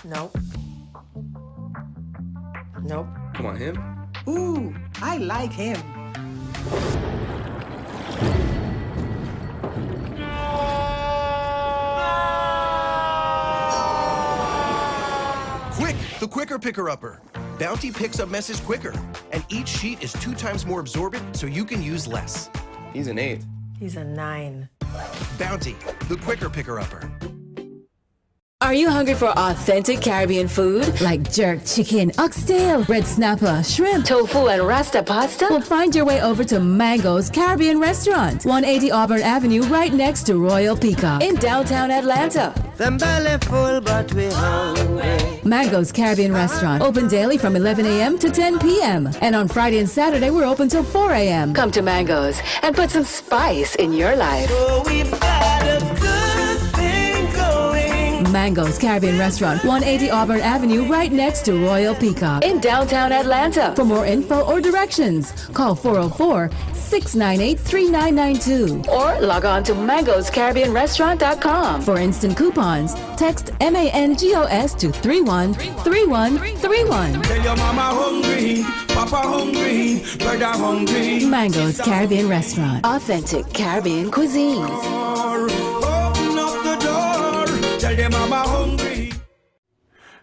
Nope. Nope. Come on, him? Ooh, I like him. Quick, the quicker picker-upper. Bounty picks up messes quicker, and each sheet is 2 times more absorbent, so you can use less. He's an 8. He's a 9. Bounty, the quicker picker-upper. Are you hungry for authentic Caribbean food? Like jerk chicken, oxtail, red snapper, shrimp, Tofu and rasta pasta? well, find your way over to Mango's Caribbean Restaurant, 180 Auburn Avenue, right next to Royal Peacock. In downtown Atlanta. Them belly full, but we hungry. Mango's Caribbean Restaurant, open daily from 11 a.m. to 10 p.m. And on Friday and Saturday, we're open till 4 a.m. Come to Mango's and put some spice in your life. Oh, we've got a good thing going. Mango's Caribbean Restaurant, 180 Auburn Avenue, right next to Royal Peacock. In downtown Atlanta. For more info or directions, call 404-698-3992. Or log on to mangoscaribbeanrestaurant.com. For instant coupons, text MANGOS to 313131. Tell your mama hungry, papa hungry, brother hungry. Mango's Caribbean Restaurant. Authentic Caribbean cuisines. Open up the door, tell your mama hungry.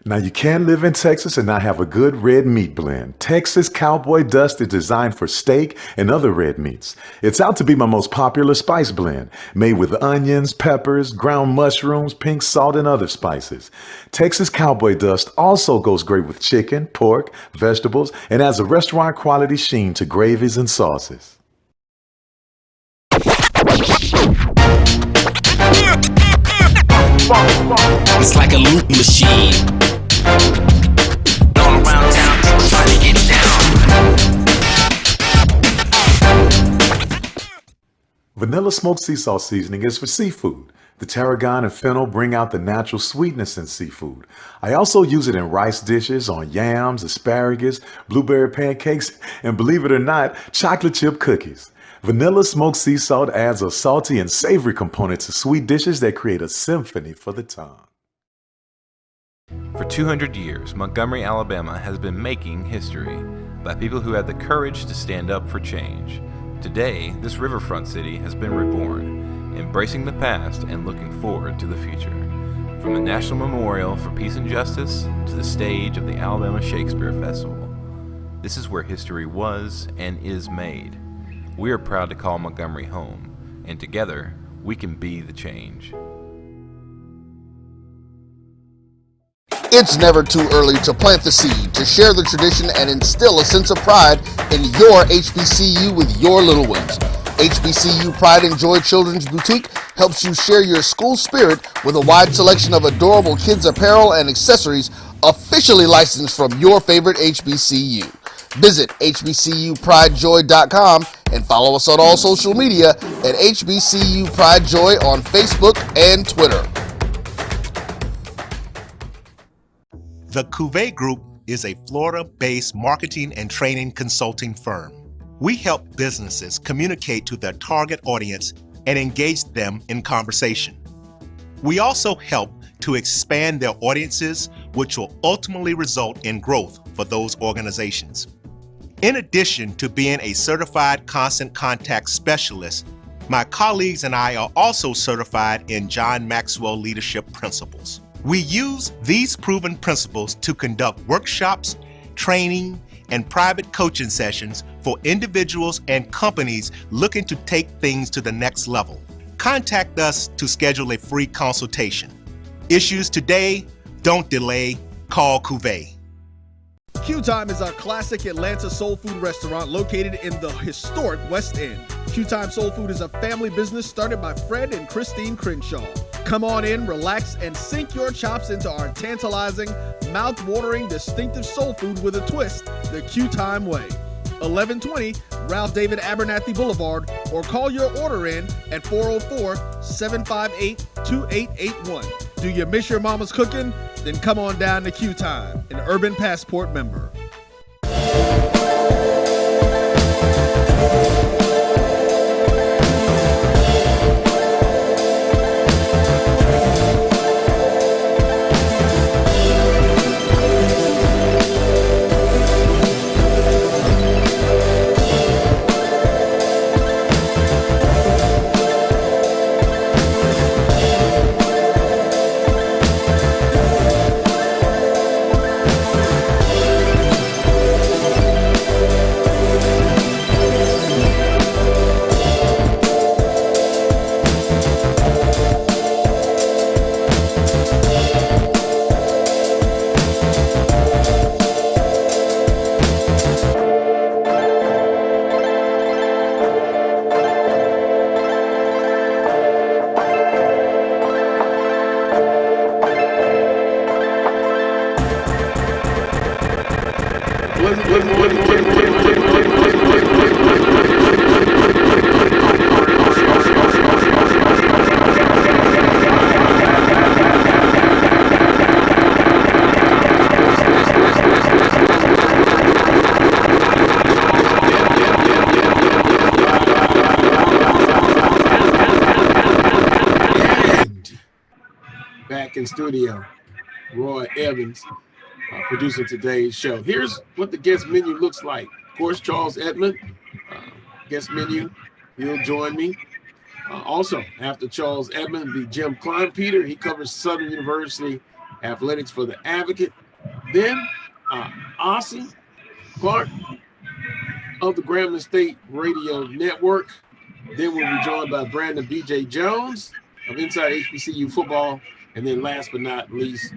Now, you can live in Texas and not have a good red meat blend. Texas Cowboy Dust is designed for steak and other red meats. It's out to be my most popular spice blend, made with onions, peppers, ground mushrooms, pink salt, and other spices. Texas Cowboy Dust also goes great with chicken, pork, vegetables, and adds a restaurant quality sheen to gravies and sauces. It's like a loop machine. All around town, people trying to get down. Vanilla smoked sea salt seasoning is for seafood. The tarragon and fennel bring out the natural sweetness in seafood. I also use it in rice dishes, on yams, asparagus, blueberry pancakes, and believe it or not, chocolate chip cookies. Vanilla smoked sea salt adds a salty and savory component to sweet dishes that create a symphony for the tongue. For 200 years, Montgomery, Alabama has been making history by people who had the courage to stand up for change. Today, this riverfront city has been reborn, embracing the past and looking forward to the future. From the National Memorial for Peace and Justice to the stage of the Alabama Shakespeare Festival, this is where history was and is made. We are proud to call Montgomery home, and together, we can be the change. It's never too early to plant the seed, to share the tradition, and instill a sense of pride in your HBCU with your little ones. HBCU Pride and Joy Children's Boutique helps you share your school spirit with a wide selection of adorable kids' apparel and accessories officially licensed from your favorite HBCU. Visit hbcupridejoy.com and follow us on all social media at HBCU Pride Joy on Facebook and Twitter. The Cuvée Group is a Florida-based marketing and training consulting firm. We help businesses communicate to their target audience and engage them in conversation. We also help to expand their audiences, which will ultimately result in growth for those organizations. In addition to being a certified constant contact specialist, my colleagues and I are also certified in John Maxwell Leadership Principles. We use these proven principles to conduct workshops, training, and private coaching sessions for individuals and companies looking to take things to the next level. Contact us to schedule a free consultation. Issues today, don't delay, call Cuvée. Q Time is our classic Atlanta soul food restaurant located in the historic West End. Q Time Soul Food is a family business started by Fred and Christine Crenshaw. Come on in, relax, and sink your chops into our tantalizing, mouth-watering, distinctive soul food with a twist, the Q Time way. 1120 Ralph David Abernathy Boulevard, or call your order in at 404-758-2881. Do you miss your mama's cooking? Then come on down to Q Time, an Urban Passport member. Back in studio, Roy Evans, producing today's show. Here's what the guest menu looks like. Of course, Charles Edmond, guest menu, he'll join me. Also, after Charles Edmond, will be Jim Kleinpeter. He covers Southern University athletics for the Advocate. Then Ossie Clark of the Grambling State Radio Network. Then we'll be joined by Brandon B.J. Jones of Inside HBCU Football. And then last but not least,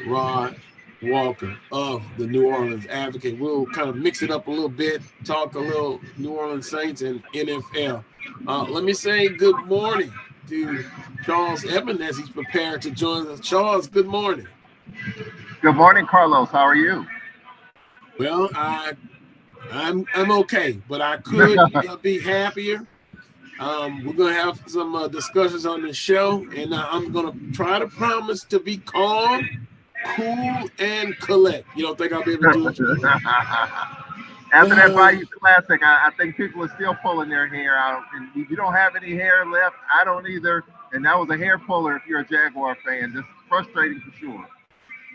Rod Walker of the New Orleans Advocate. We'll kind of mix it up a little bit, talk a little New Orleans Saints and NFL. Let me say good morning to Charles Edmond as he's prepared to join us. Charles, good morning. Good morning, Carlos. How are you? Well, I'm okay, but I could be happier. We're going to have some discussions on the show, and I'm going to try to promise to be calm, cool, and collect. You don't think I'll be able to do it? After that Bayou Classic, I think people are still pulling their hair out. And if you don't have any hair left, I don't either. And that was a hair puller if you're a Jaguar fan. Just frustrating for sure.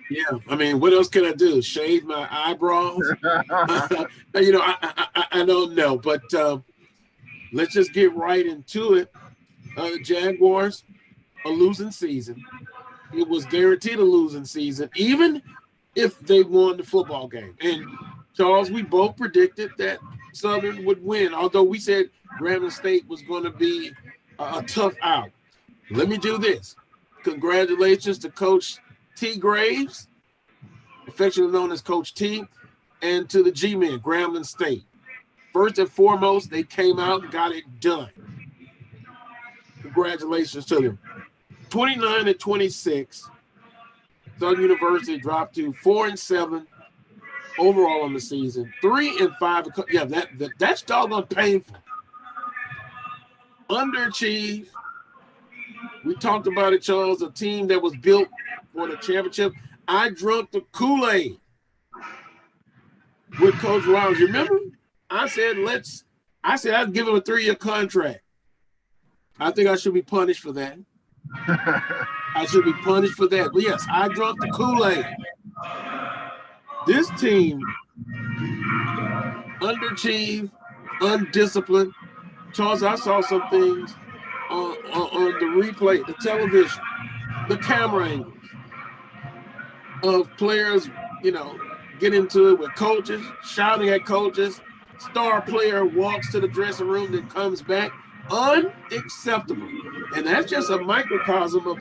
Yeah, I mean, what else can I do? Shave my eyebrows? I don't know, but let's just get right into it. The Jaguars, a losing season. It was guaranteed a losing season, even if they won the football game. And, Charles, we both predicted that Southern would win, although we said Grambling State was going to be a tough out. Let me do this. Congratulations to Coach T. Graves, affectionately known as Coach T, and to the G-Men, Grambling State. First and foremost, they came out and got it done. Congratulations to them. 29-26, Southern University dropped to 4-7 overall on the season. 3-5. Yeah, that's doggone painful. Underachieved. We talked about it, Charles, a team that was built for the championship. I drunk the Kool-Aid with Coach Rounds. You remember? I said I'd give him a 3-year contract. I think I should be punished for that. I should be punished for that. But yes, I drunk the Kool-Aid. This team, underachieved, undisciplined. Charles, I saw some things on the replay, the television, the camera angles of players, get into it with coaches, shouting at coaches. Star player walks to the dressing room, then comes back. Unacceptable. And that's just a microcosm of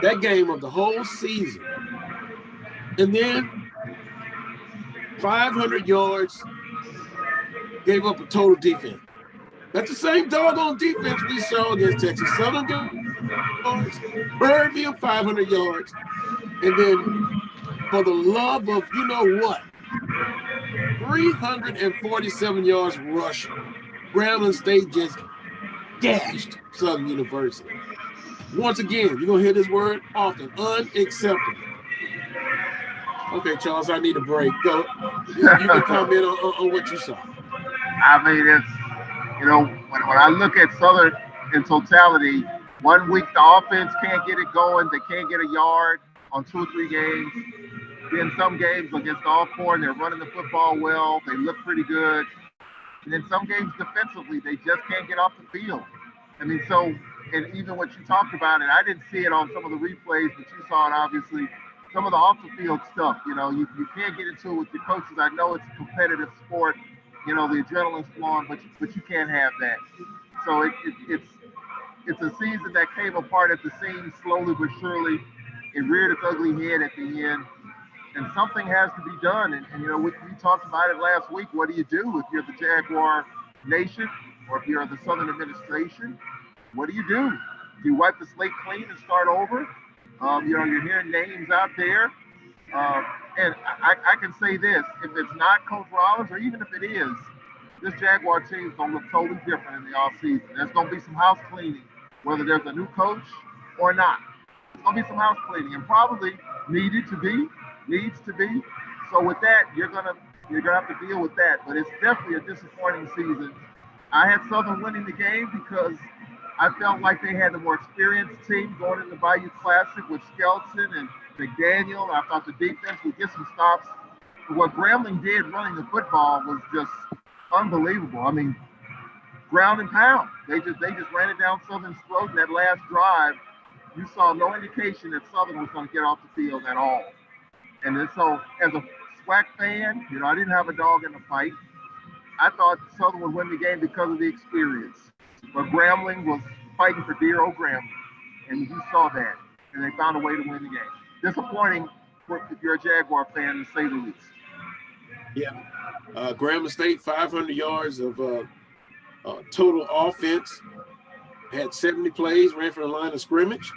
that game of the whole season. And then 500 yards, gave up a total defense. That's the same doggone defense we saw against Texas Southern. Birdville, 500 yards. And then, for the love of you-know-what, 347 yards rushing. Grambling State just gashed Southern University. Once again, you're going to hear this word often, unacceptable. Okay, Charles, I need a break. Go. You can comment on what you saw. I mean, it's, when I look at Southern in totality, 1 week the offense can't get it going. They can't get a yard on 2 or 3 games. Then some games against all four, and they're running the football well. They look pretty good. And then some games defensively, they just can't get off the field. I mean, so, and even what you talked about, and I didn't see it on some of the replays, but you saw it obviously, some of the off the field stuff, you can't get into it with your coaches. I know it's a competitive sport, the adrenaline's flowing, but you can't have that. So it's a season that came apart at the seams slowly but surely. It reared its ugly head at the end. And something has to be done. And we talked about it last week. What do you do if you're the Jaguar Nation or if you're the Southern administration? What do? Do you wipe the slate clean and start over? You're hearing names out there. And I can say this, if it's not Coach Rollins, or even if it is, this Jaguar team is going to look totally different in the offseason. There's going to be some house cleaning, whether there's a new coach or not. There's going to be some house cleaning, and probably needs to be. So with that, you're gonna have to deal with that. But it's definitely a disappointing season. I had Southern winning the game because I felt like they had the more experienced team going in the Bayou Classic with Skelton and McDaniel. I thought the defense would get some stops. But what Grambling did running the football was just unbelievable. I mean, ground and pound. They just ran it down Southern's throat in that last drive. You saw no indication that Southern was going to get off the field at all. And then, so as a SWAC fan, I didn't have a dog in the fight. I thought Southern would win the game because of the experience. But Grambling was fighting for dear old Grambling. And you saw that. And they found a way to win the game. Disappointing if you're a Jaguar fan, to say the least. Yeah. Grambling State, 500 yards of total offense. Had 70 plays, ran for the line of scrimmage.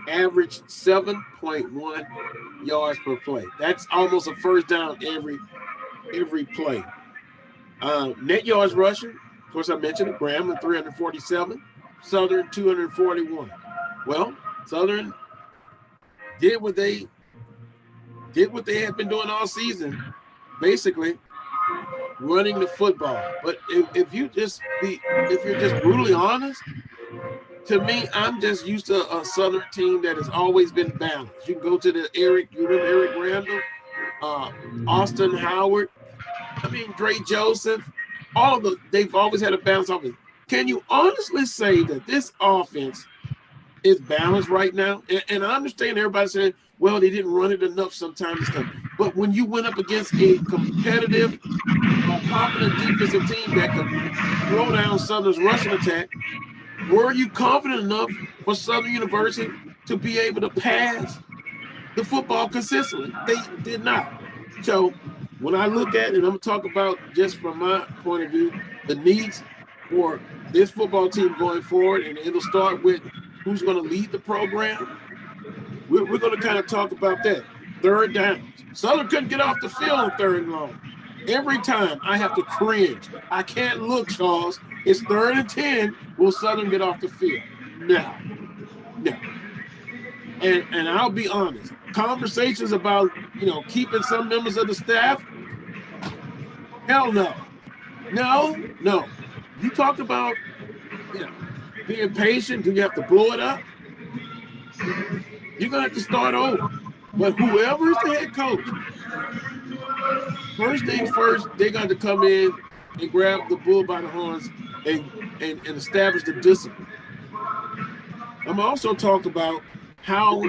Averaged 7.1 yards per play. That's almost a first down every play. Net yards rushing, of course I mentioned it, Grambling 347, Southern 241. Well, Southern did what they had been doing all season, basically running the football. But if you're just brutally honest, to me, I'm just used to a Southern team that has always been balanced. You can go to the Eric Randall, Austin Howard, Dre Joseph, they've always had a balanced offense. Can you honestly say that this offense is balanced right now? And I understand everybody saying, well, they didn't run it enough sometimes. But when you went up against a competitive, competent defensive team that could throw down Southern's rushing attack, were you confident enough for Southern University to be able to pass the football consistently? They did not. So when I look at it, and I'm going to talk about, just from my point of view, the needs for this football team going forward, and it'll start with who's going to lead the program. We're going to kind of talk about that. Third downs. Southern couldn't get off the field on third and long. Every time I have to cringe. I can't look, Charles. It's 3rd and 10. Will Southern get off the field? No. And I'll be honest. Conversations about, keeping some members of the staff, hell no. No. You talked about, being patient. Do you have to blow it up? You're going to have to start over. But whoever's the head coach, first things first, they're going to come in and grab the bull by the horns and establish the discipline. I'm also talk about how,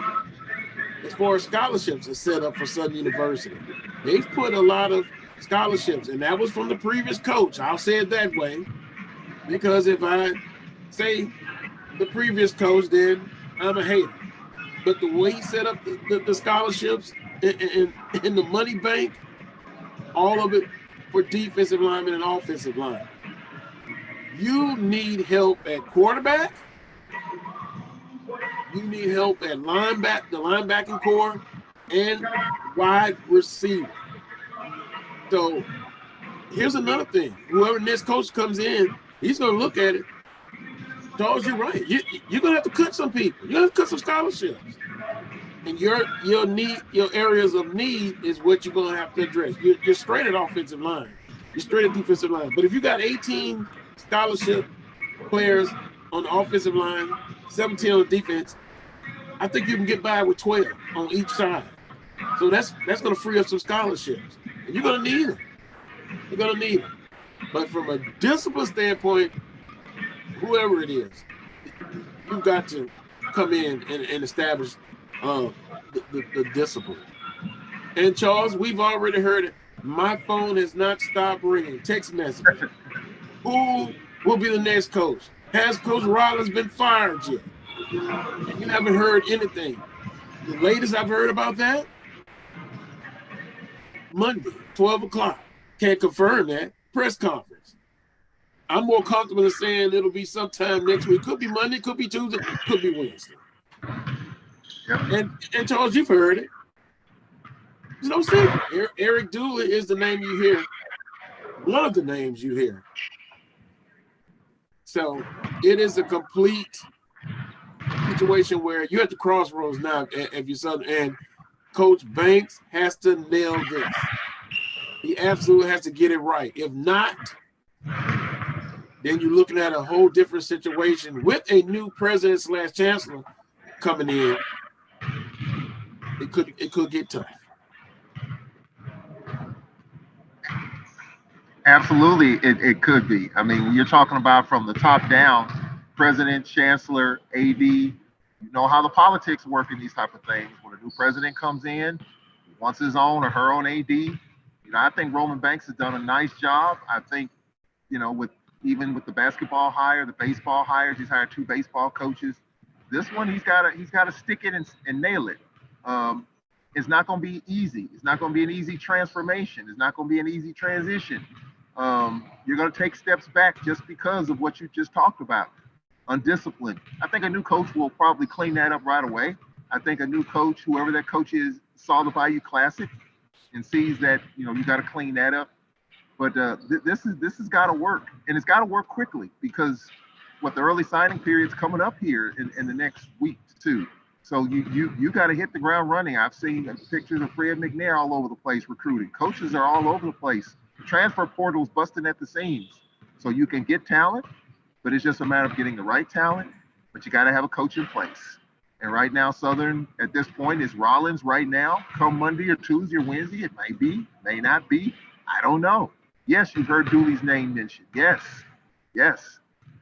as far as scholarships are set up for Southern University. They've put a lot of scholarships, and that was from the previous coach. I'll say it that way, because if I say the previous coach, then I'm a hater. But the way he set up the scholarships and the money bank, all of it for defensive linemen and offensive linemen. You need help at quarterback. You need help at the linebacking core, and wide receiver. So here's another thing. Whoever next coach comes in, he's going to look at it. Charles, you're right. You're going to have to cut some people. You're going to have to cut some scholarships. And your areas of need is what you're going to have to address. You're straight at offensive line. You're straight at defensive line. But if you got 18 scholarship players on the offensive line, 17 on the defense, I think you can get by with 12 on each side. So that's going to free up some scholarships. And you're going to need them. You're going to need them. But from a discipline standpoint, whoever it is, you've got to come in and establish the discipline. And Charles, we've already heard it. My phone has not stopped ringing. Text messages. Who will be the next coach? Has Coach Rollins been fired yet? And you haven't heard anything. The latest I've heard about that, Monday, 12 o'clock. Can't confirm that. Press conference. I'm more comfortable in saying it'll be sometime next week. Could be Monday, could be Tuesday, could be Wednesday. Yep. And Charles, you've heard it. There's no secret. Eric Dooley is the name you hear, one of the names you hear. So it is a complete situation where you're at the crossroads now if you're Southern, and Coach Banks has to nail this. He absolutely has to get it right. If not, then you're looking at a whole different situation with a new president / chancellor coming in. It could get tough. Absolutely, it could be. I mean, you're talking about from the top down, president, chancellor, AD. You know how the politics work in these type of things. When a new president comes in, he wants his own or her own AD. You know, I think Roman Banks has done a nice job. I think, you know, with the basketball hire, the baseball hires, he's hired 2 baseball coaches. This one, he's got to stick it and nail it. It's not going to be easy. It's not going to be an easy transformation. It's not going to be an easy transition. You're going to take steps back just because of what you just talked about. Undisciplined. I think a new coach will probably clean that up right away. I think a new coach, whoever that coach is, saw the Bayou Classic and sees that, you know, you got to clean that up. But this has got to work, and it's got to work quickly because the early signing period's coming up here in the next week too. So you got to hit the ground running. I've seen pictures of Fred McNair all over the place recruiting. Coaches are all over the place. The transfer portal's busting at the seams. So you can get talent, but it's just a matter of getting the right talent. But you got to have a coach in place. And right now, Southern at this point is Rollins. Right now, come Monday or Tuesday or Wednesday, it may be, may not be. I don't know. Yes, you've heard Dooley's name mentioned. Yes.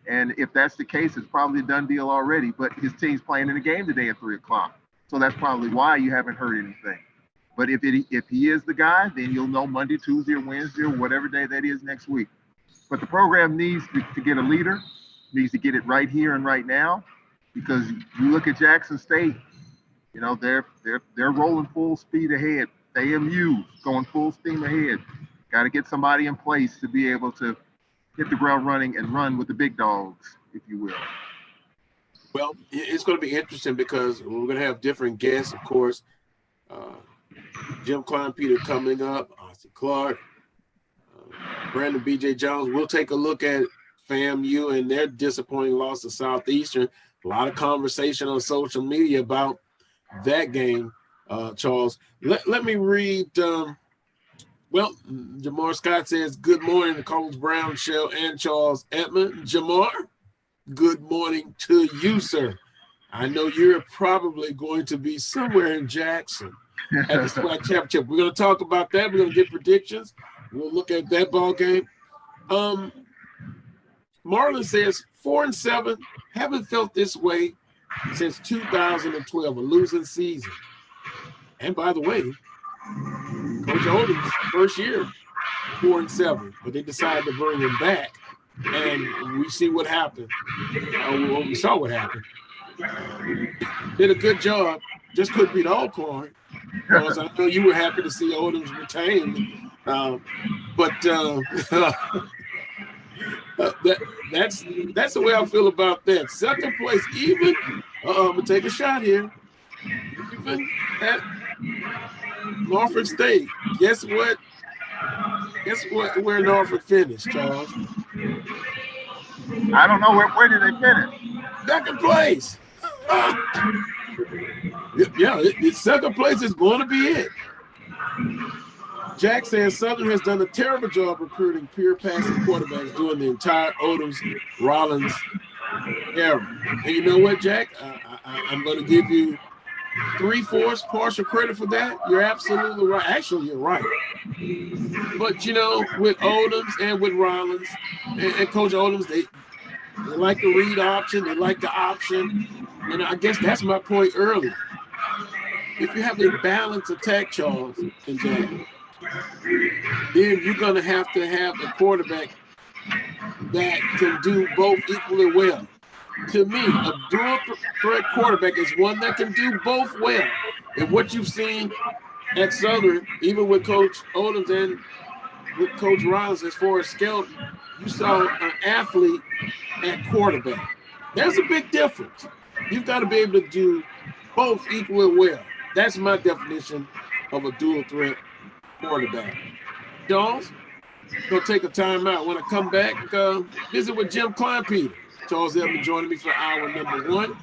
And if that's the case, it's probably a done deal already. But his team's playing in a game today at 3 o'clock. So that's probably why you haven't heard anything. But if he is the guy, then you'll know Monday, Tuesday, or Wednesday, or whatever day that is next week. But the program needs to get a leader, needs to get it right here and right now. Because you look at Jackson State, you know, they're rolling full speed ahead. The AMU's going full steam ahead. Got to get somebody in place to be able to hit the ground running and run with the big dogs, if you will. Well, it's going to be interesting because we're going to have different guests, of course. Jim Kleinpeter coming up, Ossie Clark, Brandon B.J. Jones. We'll take a look at FAMU and their disappointing loss to Southeastern. A lot of conversation on social media about that game, Charles. Let me read. Well, Jamar Scott says, good morning to Coach Brown, Shell, and Charles Edmond. Jamar, good morning to you, sir. I know you're probably going to be somewhere in Jackson at the SWAC Championship. We're going to talk about that. We're going to get predictions. We'll look at that ball game. Marlon says, 4-7, haven't felt this way since 2012, a losing season. And by the way, Coach Odom's first year, 4-7, but they decided to bring him back, and we see what happened. We saw what happened. Did a good job, just couldn't beat Alcorn, because I know you were happy to see Odom's retained. That's the way I feel about that. Second place, even, I'm going to take a shot here, even at Norfolk State. Guess what? Where Norfolk finished, Charles? I don't know. Where did they finish? Second place. Yeah, second place is going to be it. Jack says Southern has done a terrible job recruiting pure passing quarterbacks during the entire Odoms Rollins era. And you know what, Jack? I'm going to give you 3/4 partial credit for that. You're absolutely right. Actually, you're right. But, you know, with Odoms and with Rollins and Coach Odoms, they like the read option. They like the option. And I guess that's my point earlier. If you have a balanced attack, Charles and Jack, then you're going to have a quarterback that can do both equally well. To me, a dual threat quarterback is one that can do both well. And what you've seen at Southern, even with Coach Odoms and with Coach Rollins as far as Skelton, you saw an athlete at quarterback. There's a big difference. You've got to be able to do both equally well. That's my definition of a dual threat quarterback. Charles, go take a timeout. When I come back, visit with Jim Kleinpeter. Charles Edmond joining me for hour number 1.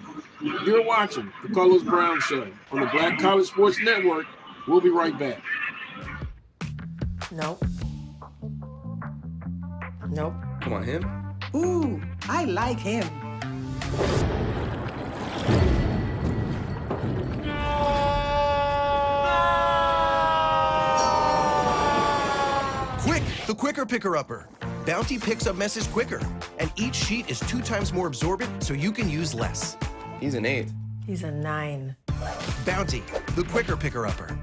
You're watching the Carlos Brown Show on the Black College Sports Network. We'll be right back. Nope. Nope. Come on, him. Ooh, I like him. Quick, the quicker picker-upper. Bounty picks up messes quicker, and each sheet is 2 times more absorbent, so you can use less. He's an 8. He's a 9. Bounty, the quicker picker-upper.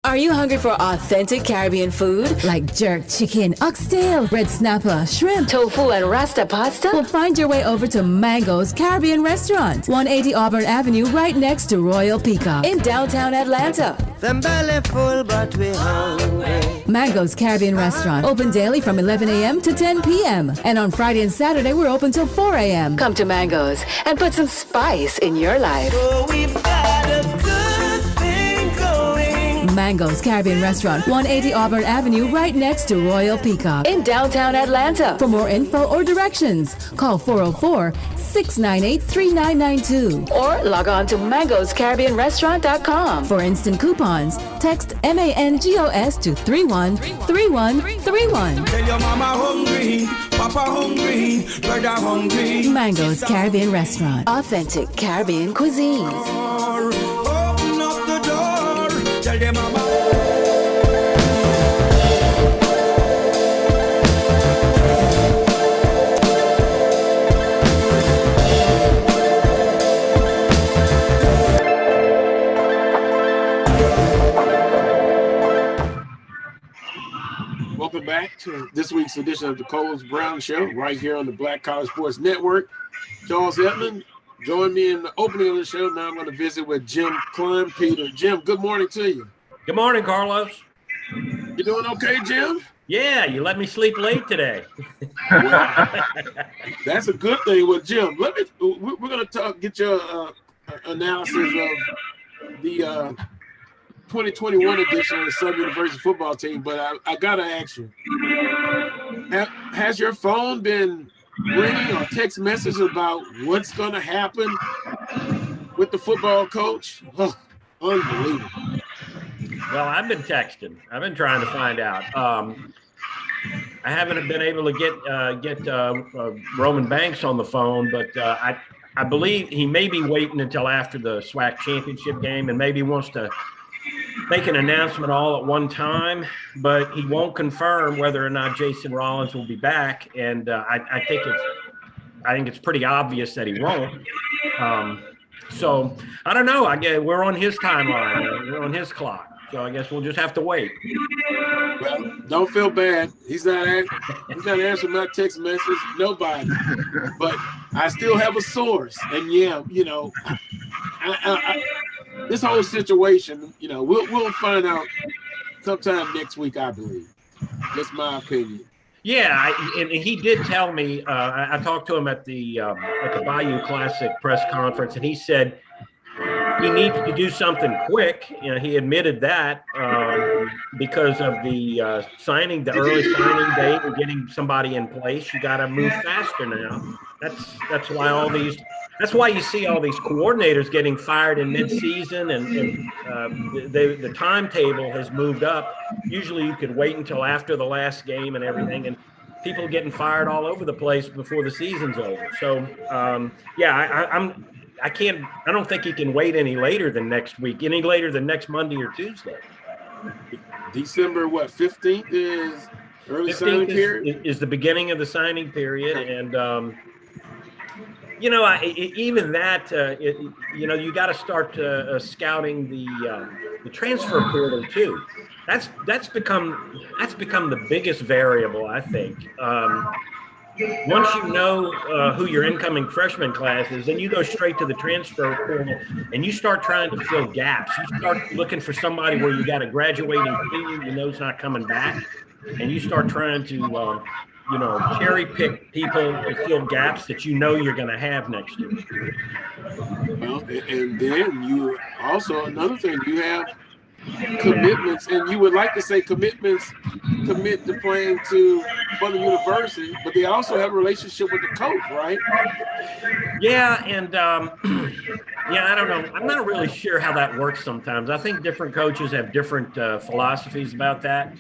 Are you hungry for authentic Caribbean food? Like jerk chicken, oxtail, red snapper, shrimp, Tofu and Rasta pasta? Well, find your way over to Mango's Caribbean Restaurant, 180 Auburn Avenue, right next to Royal Peacock. In downtown Atlanta. Them belly full, but we hungry. Mango's Caribbean Restaurant, open daily from 11 a.m. to 10 p.m. And on Friday and Saturday, we're open till 4 a.m. Come to Mango's and put some spice in your life. Oh, we've got a good thing going. Mango's Caribbean Restaurant, 180 Auburn Avenue, right next to Royal Peacock. In downtown Atlanta. For more info or directions, call 404-698-3992. Or log on to mangoscaribbeanrestaurant.com. For instant coupons, text MANGOS to 313131. Tell your mama hungry, papa hungry, brother hungry. Mango's Caribbean Restaurant. Authentic Caribbean cuisines. Open up the door, tell your mama. Welcome back to this week's edition of the Carlos Brown Show, right here on the Black College Sports Network. Charles Edmond joined me in the opening of the show. Now I'm going to visit with Jim Kleinpeter. Jim, good morning to you. Good morning, Carlos. You doing okay, Jim? Yeah, you let me sleep late today. Well, that's a good thing with Jim. We're going to get your analysis of the 2021 edition of the Southern University football team, but I got to ask you, has your phone been ringing or text messages about what's going to happen with the football coach? Oh, unbelievable. Well, I've been texting. I've been trying to find out. I haven't been able to get Roman Banks on the phone, but I believe he may be waiting until after the SWAC championship game and maybe wants to make an announcement all at one time, but he won't confirm whether or not Jason Rollins will be back. And I think it's pretty obvious that he won't. So I don't know. We're on his timeline. We're on his clock. So I guess we'll just have to wait. Well, don't feel bad. He's not answering my text message. Nobody. But I still have a source. And yeah, you know, this whole situation, you know, we'll find out sometime next week, I believe. That's my opinion. Yeah, and he did tell me. I talked to him at the Bayou Classic press conference, and he said he needs to do something quick. You know, he admitted that because of the early signing date and getting somebody in place. You got to move faster now. That's why That's why you see all these coordinators getting fired in mid-season, and the timetable has moved up. Usually you could wait until after the last game and everything, and people getting fired all over the place before the season's over. So, I don't think he can wait any later than next week, any later than next Monday or Tuesday. December, 15th is early signing period? Is the beginning of the signing period, and you know, even that, you got to start scouting the transfer portal too. That's become the biggest variable, I think. Once you know who your incoming freshman class is, then you go straight to the transfer portal and you start trying to fill gaps. You start looking for somebody where you got a graduating senior you know is not coming back, and you start trying to cherry pick people to fill gaps that you know you're going to have next year. Well, and then you also, another thing, you have commitments, and you would like to say commitments commit to playing for the university, but they also have a relationship with the coach, right? Yeah, and yeah, I don't know. I'm not really sure how that works sometimes. I think different coaches have different philosophies about that.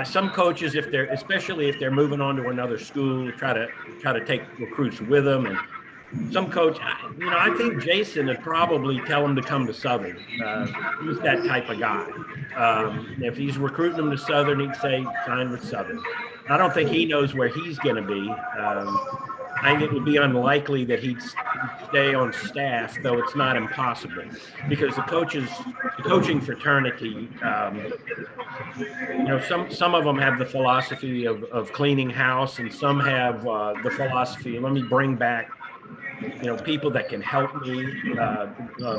Some coaches, especially if they're moving on to another school, try to take recruits with them, and some coach, I think Jason would probably tell him to come to Southern. He's that type of guy. If he's recruiting them to Southern, he'd say sign with Southern. I don't think he knows where he's going to be. I think it would be unlikely that he'd stay on staff, though it's not impossible, because the coaching fraternity, some of them have the philosophy of cleaning house, and some have the philosophy, let me bring back people that can help me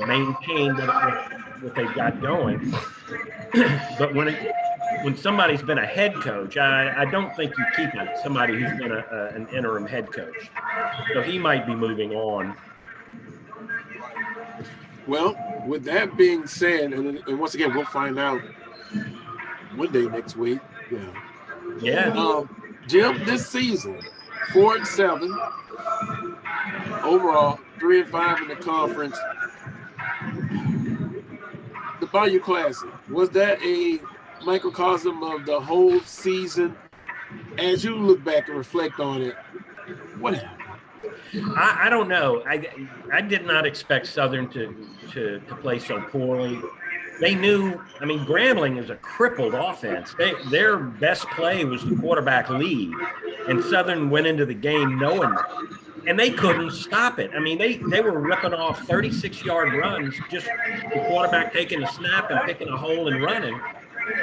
maintain what they've got going. But when somebody's been a head coach, I don't think you keep somebody who's been an interim head coach. So he might be moving on. Well, with that being said, and once again, we'll find out Monday next week. Yeah. Jim, this season, 4-7 overall, 3-5 in the conference. The Bayou Classic, was that a microcosm of the whole season? As you look back and reflect on it, what happened? I don't know. I did not expect Southern to play so poorly. They knew, Grambling is a crippled offense. Their best play was the quarterback lead, and Southern went into the game knowing that. And they couldn't stop it. They were ripping off 36-yard runs, just the quarterback taking a snap and picking a hole and running.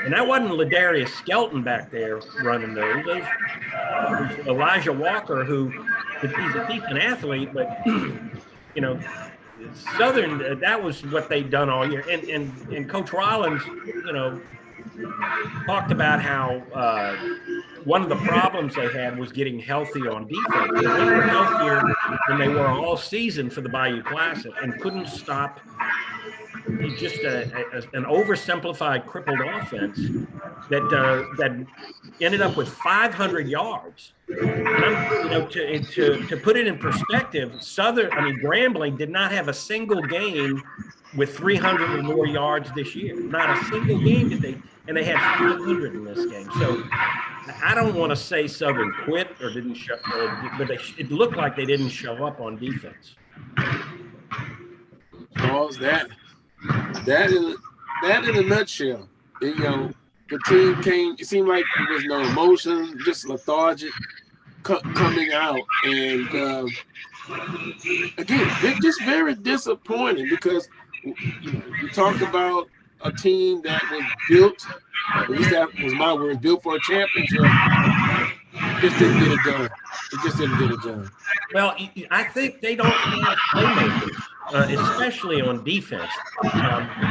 And that wasn't Ladarius Skelton back there running those. It was Elijah Walker, who he's a decent athlete, but Southern, that was what they'd done all year. And Coach Rollins, talked about how one of the problems they had was getting healthy on defense. They were healthier than they were all season for the Bayou Classic and couldn't stop just an oversimplified, crippled offense that ended up with 500 yards. And to put it in perspective, Grambling did not have a single game with 300 or more yards this year. Not a single game did they, and they had 500 in this game. So I don't want to say Southern quit or didn't show, but it looked like they didn't show up on defense. Charles, that in a nutshell. The team came. It seemed like there was no emotion, just lethargic coming out, and again, they're just very disappointing because you talked about a team that was built. At least that was my word. Built for a championship. Just didn't get it done. It just didn't get it done. Well, I think they don't have playmakers, especially on defense.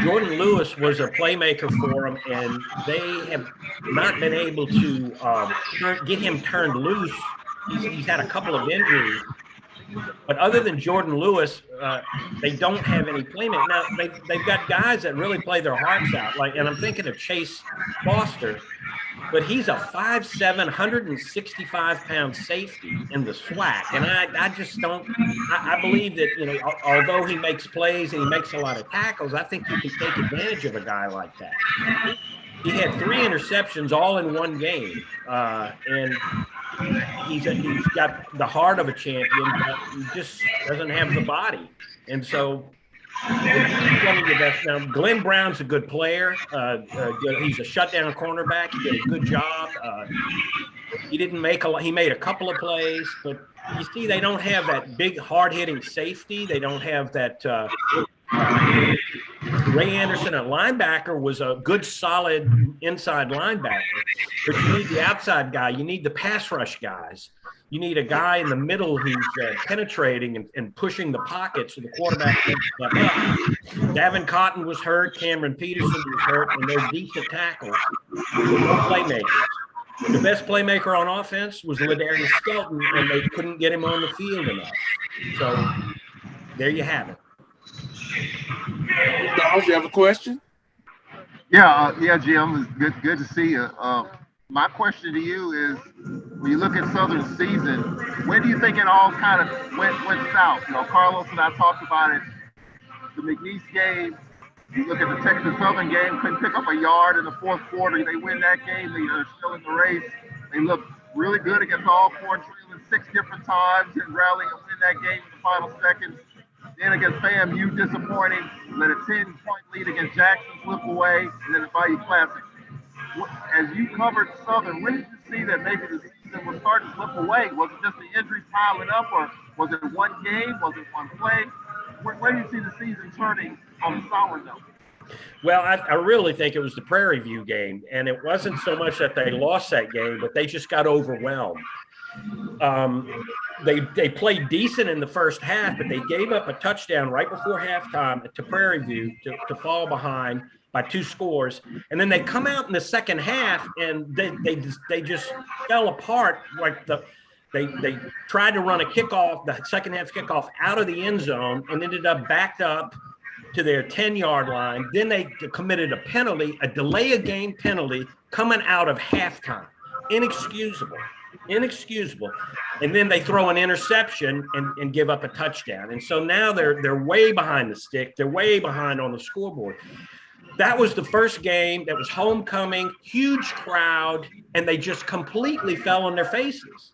Jordan Lewis was a playmaker for them, and they have not been able to get him turned loose. He's had a couple of injuries. But other than Jordan Lewis, they don't have any playmakers. Now, they've got guys that really play their hearts out. And I'm thinking of Chase Foster, but he's a 5'7", 165-pound safety in the SWAC. And I just don't – I believe that, although he makes plays and he makes a lot of tackles, I think you can take advantage of a guy like that. He had 3 interceptions all in one game, and he's got the heart of a champion, but he just doesn't have the body. And so he's one of the best. Now, Glenn Brown's a good player. He's a shutdown cornerback. He did a good job. He didn't make a lot. He made a couple of plays, but you see, they don't have that big, hard-hitting safety. They don't have that. Ray Anderson at linebacker was a good, solid inside linebacker, but you need the outside guy. You need the pass rush guys. You need a guy in the middle who's penetrating and pushing the pocket so the quarterback can step up. Davin Cotton was hurt. Cameron Peterson was hurt, and they're decent tackles. No playmakers. The best playmaker on offense was Ladarius Skelton, and they couldn't get him on the field enough. So there you have it. Charles, you have a question? Yeah, Jim, it's good to see you. My question to you is, when you look at Southern's season, when do you think it all kind of went south? You know, Carlos and I talked about it. The McNeese game, you look at the Texas Southern game, couldn't pick up a yard in the fourth quarter. They win that game. They are still in the race. They look really good against Alcorn, trailing 6 different times and rallying and win that game in the final seconds. Then against FAMU, disappointing. Let a 10-point lead against Jackson slip away, and then the Bayou Classic. As you covered Southern, when did you see that maybe the season was starting to slip away? Was it just the injuries piling up, or was it one game? Was it one play? Where do you see the season turning on the sour note? Well, I really think it was the Prairie View game, and it wasn't so much that they lost that game, but they just got overwhelmed. They played decent in the first half, but they gave up a touchdown right before halftime to Prairie View to fall behind by 2 scores, and then they come out in the second half and they just fell apart. Like they tried to run a kickoff, the second half kickoff, out of the end zone, and ended up backed up to their 10-yard line. Then they committed a penalty, a delay of game penalty coming out of halftime. Inexcusable. And then they throw an interception and give up a touchdown. And so now they're way behind the stick. They're way behind on the scoreboard. That was the first game. That was homecoming, huge crowd, and they just completely fell on their faces.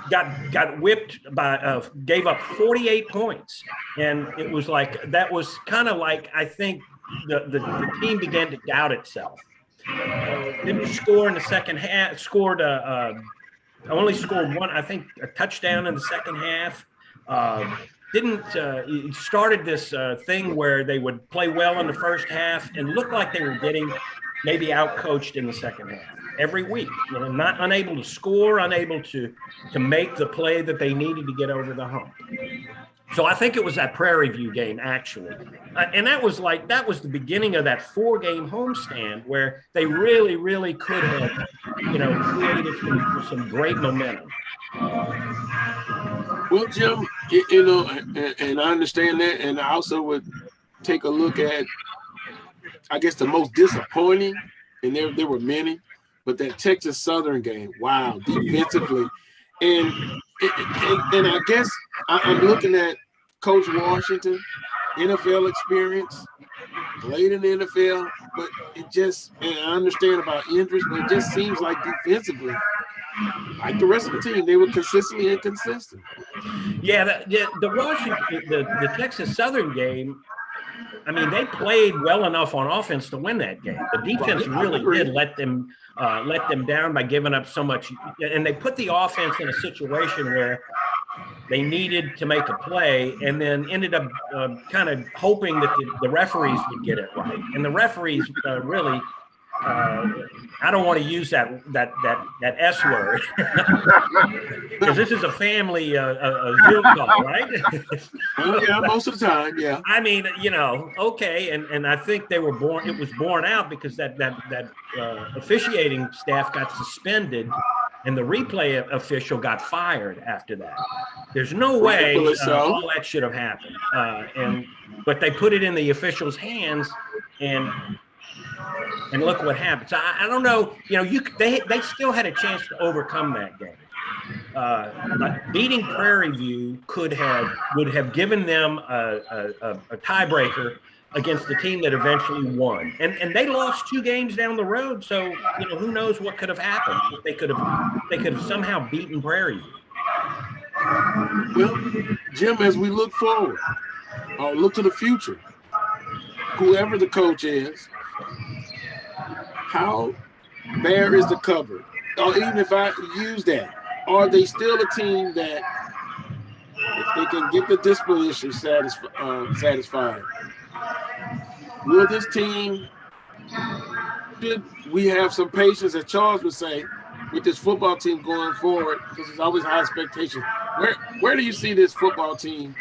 Got whipped by, gave up 48 points. And it was like, that was kind of like, I think the team began to doubt itself. Didn't score in the second half, only scored one, I think, a touchdown in the second half. It started this thing where they would play well in the first half and look like they were getting maybe outcoached in the second half every week. You know, not unable to score, unable to make the play that they needed to get over the hump. So I think it was that Prairie View game, actually. And that was the beginning of that 4-game homestand where they really, really could have, created some great momentum. Well, Jim, and I understand that. And I also would take a look at, I guess, the most disappointing, and there were many, but that Texas Southern game, wow, defensively. And I guess I'm looking at Coach Washington, NFL experience, played in the NFL, but it just, and I understand about injuries, but it just seems like defensively, like the rest of the team, they were consistently inconsistent. Yeah, the Texas Southern game, I mean, they played well enough on offense to win that game. The defense really did let them down by giving up so much, and they put the offense in a situation where they needed to make a play, and then ended up kind of hoping that the referees would get it right. And the referees really, I don't want to use that S word because this is a family Zoom call, right? Yeah, most of the time, yeah. I mean, okay, and I think it was borne out because that officiating staff got suspended, and the replay official got fired after that. There's no way all that should have happened, but they put it in the officials' hands, and look what happened. So I don't know. They still had a chance to overcome that game. But beating Prairie View would have given them a tiebreaker against the team that eventually won. And they lost 2 games down the road. So who knows what could have happened if they could have somehow beaten Prairie View. Well, Jim, as we look forward, look to the future, whoever the coach is, how bare is the cupboard? Or even if I use that, are they still a team that, if they can get the disposition satisfied, will this team, should we have some patience, as Charles would say, with this football team going forward, because there's always high expectations? Where do you see this football team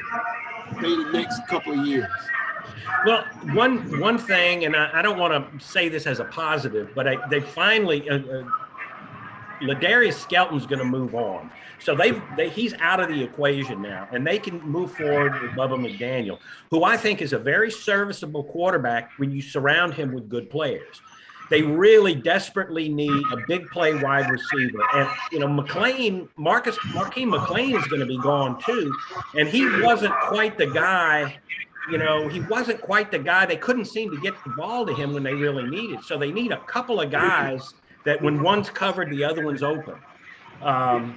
in the next couple of years? Well, one thing, and I don't want to say this as a positive, but they finally, Ladarius Skelton's going to move on. So he's out of the equation now, and they can move forward with Bubba McDaniel, who I think is a very serviceable quarterback when you surround him with good players. They really desperately need a big play wide receiver. And, you know, Markeem McLean is going to be gone too. And he wasn't quite the guy, you know, they couldn't seem to get the ball to him when they really needed. So they need a couple of guys that when one's covered, the other one's open.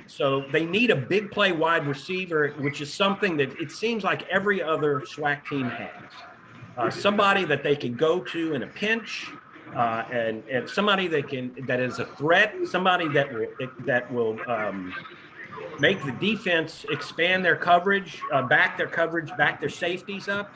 So they need a big play wide receiver, which is something that it seems like every other SWAC team has. Somebody that they can go to in a pinch. And somebody that is a threat, somebody that will make the defense expand their coverage, back their safeties up,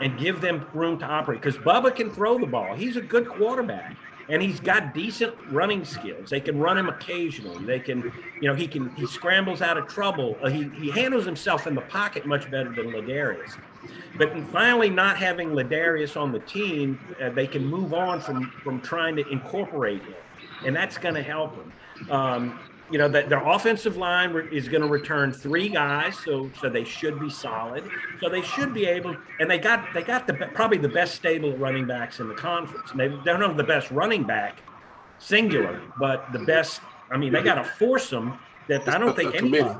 and give them room to operate. Because Bubba can throw the ball. He's a good quarterback, and he's got decent running skills. They can run him occasionally. They can, you know, he scrambles out of trouble. He handles himself in the pocket much better than Ladarius. But finally, not having Ladarius on the team, they can move on from trying to incorporate him, and that's going to help them. You know, that their offensive line is going to return 3 guys, so they should be solid. So they should be able, and they got probably the best stable of running backs in the conference. And they don't have the best running back, singular, but the best. I mean, they got a foursome that I don't think anybody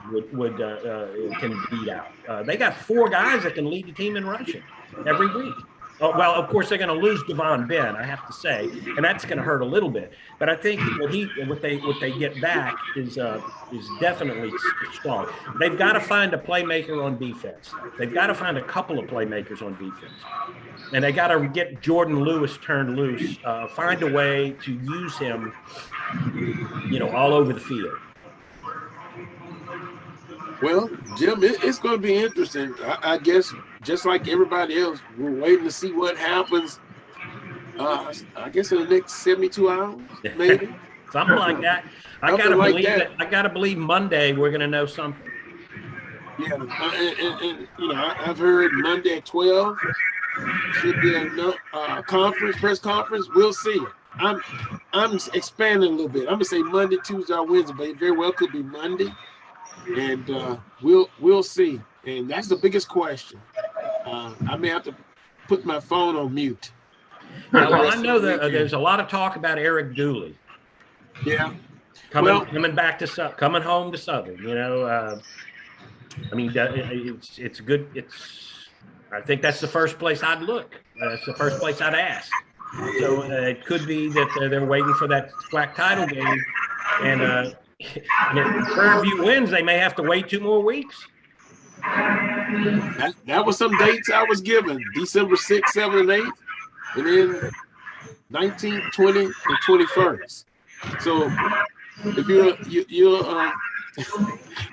can beat out. They got 4 guys that can lead the team in rushing every week. Oh, well, of course, they're going to lose Devon Ben, I have to say, and that's going to hurt a little bit. But I think what they get back is definitely strong. They've got to find a playmaker on defense. They've got to find a couple of playmakers on defense, and they got to get Jordan Lewis turned loose. Find a way to use him, you know, all over the field. Well, Jim, it's going to be interesting. I guess just like everybody else, we're waiting to see what happens. I guess in the next 72 hours, maybe something like that. I gotta believe Monday we're going to know something. Yeah, and you know, I've heard Monday at 12 should be a press conference. We'll see. I'm expanding a little bit. I'm gonna say Monday, Tuesday, or Wednesday, but it very well could be Monday. And we'll see, and that's the biggest question. I may have to put my phone on mute. Yeah, well, I know that there's a lot of talk about Eric Dooley. Yeah, coming home to Southern. You know, I mean, it's good. I think that's the first place I'd look. It's the first place I'd ask. So it could be that they're waiting for that SWAC title game, and if Prairie View wins, they may have to wait 2 more weeks. That was some dates I was given: December 6th, 7th, and 8th, and then 19th, 20th, and 21st. So if you're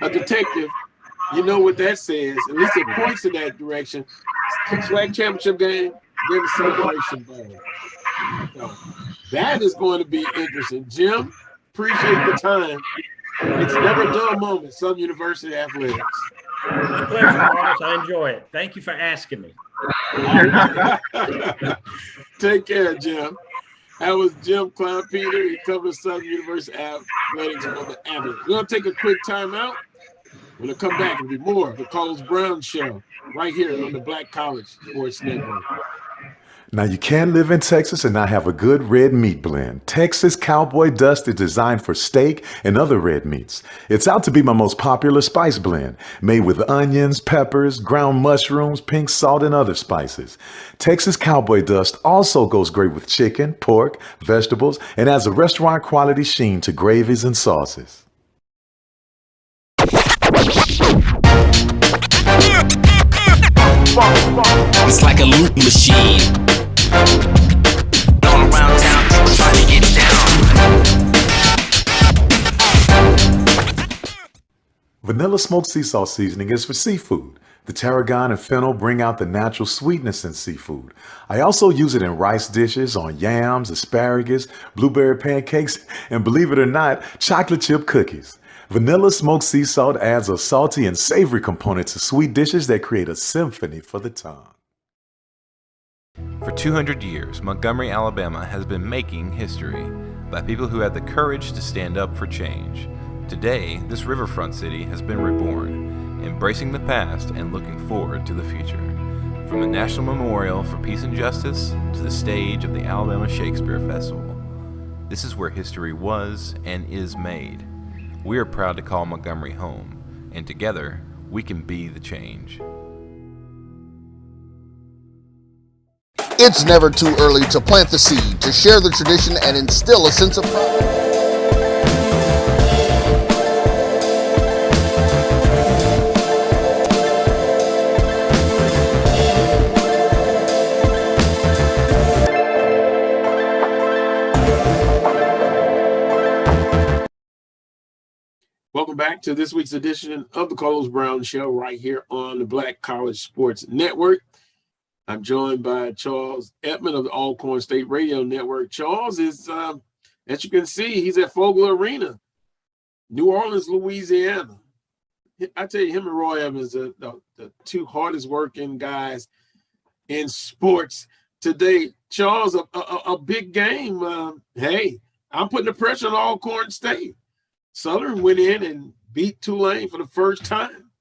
a detective, you know what that says. At least it points in that direction. SWAC championship game, then the celebration bowl. So that is going to be interesting. Jim, appreciate the time. It's never a dull moment, Southern University athletics. My pleasure, Marcus. I enjoy it. Thank you for asking me. Take care, Jim. That was Jim Kleinpeter. He covers Southern University athletics for the Abbott. We're going to take a quick time out. When we come back, it'll be more of the Carlos Brown Show right here on the Black College Sports Network. Now, you can live in Texas and not have a good red meat blend. Texas Cowboy Dust is designed for steak and other red meats. It's out to be my most popular spice blend, made with onions, peppers, ground mushrooms, pink salt, and other spices. Texas Cowboy Dust also goes great with chicken, pork, vegetables, and adds a restaurant quality sheen to gravies and sauces. It's like a loot machine. All around town, people trying to get down. Vanilla smoked sea salt seasoning is for seafood. The tarragon and fennel bring out the natural sweetness in seafood. I also use it in rice dishes, on yams, asparagus, blueberry pancakes, and believe it or not, chocolate chip cookies. Vanilla smoked sea salt adds a salty and savory component to sweet dishes that create a symphony for the tongue. For For 200 years, Montgomery, Alabama has been making history by people who had the courage to stand up for change. Today, this riverfront city has been reborn, embracing the past and looking forward to the future. From the National Memorial for Peace and Justice to the stage of the Alabama Shakespeare Festival, this is where history was and is made. We are proud to call Montgomery home, and together, we can be the change. It's never too early to plant the seed, to share the tradition, and instill a sense of pride. Welcome back to this week's edition of the Carlos Brown Show right here on the Black College Sports Network. I'm joined by Charles Edmond of the Alcorn State Radio Network. Charles is, as you can see, he's at Fogler Arena, New Orleans, Louisiana. I tell you, him and Roy Evans are the two hardest working guys in sports today. Charles, a big game. Hey, I'm putting the pressure on Alcorn State. Southern went in and beat Tulane for the first time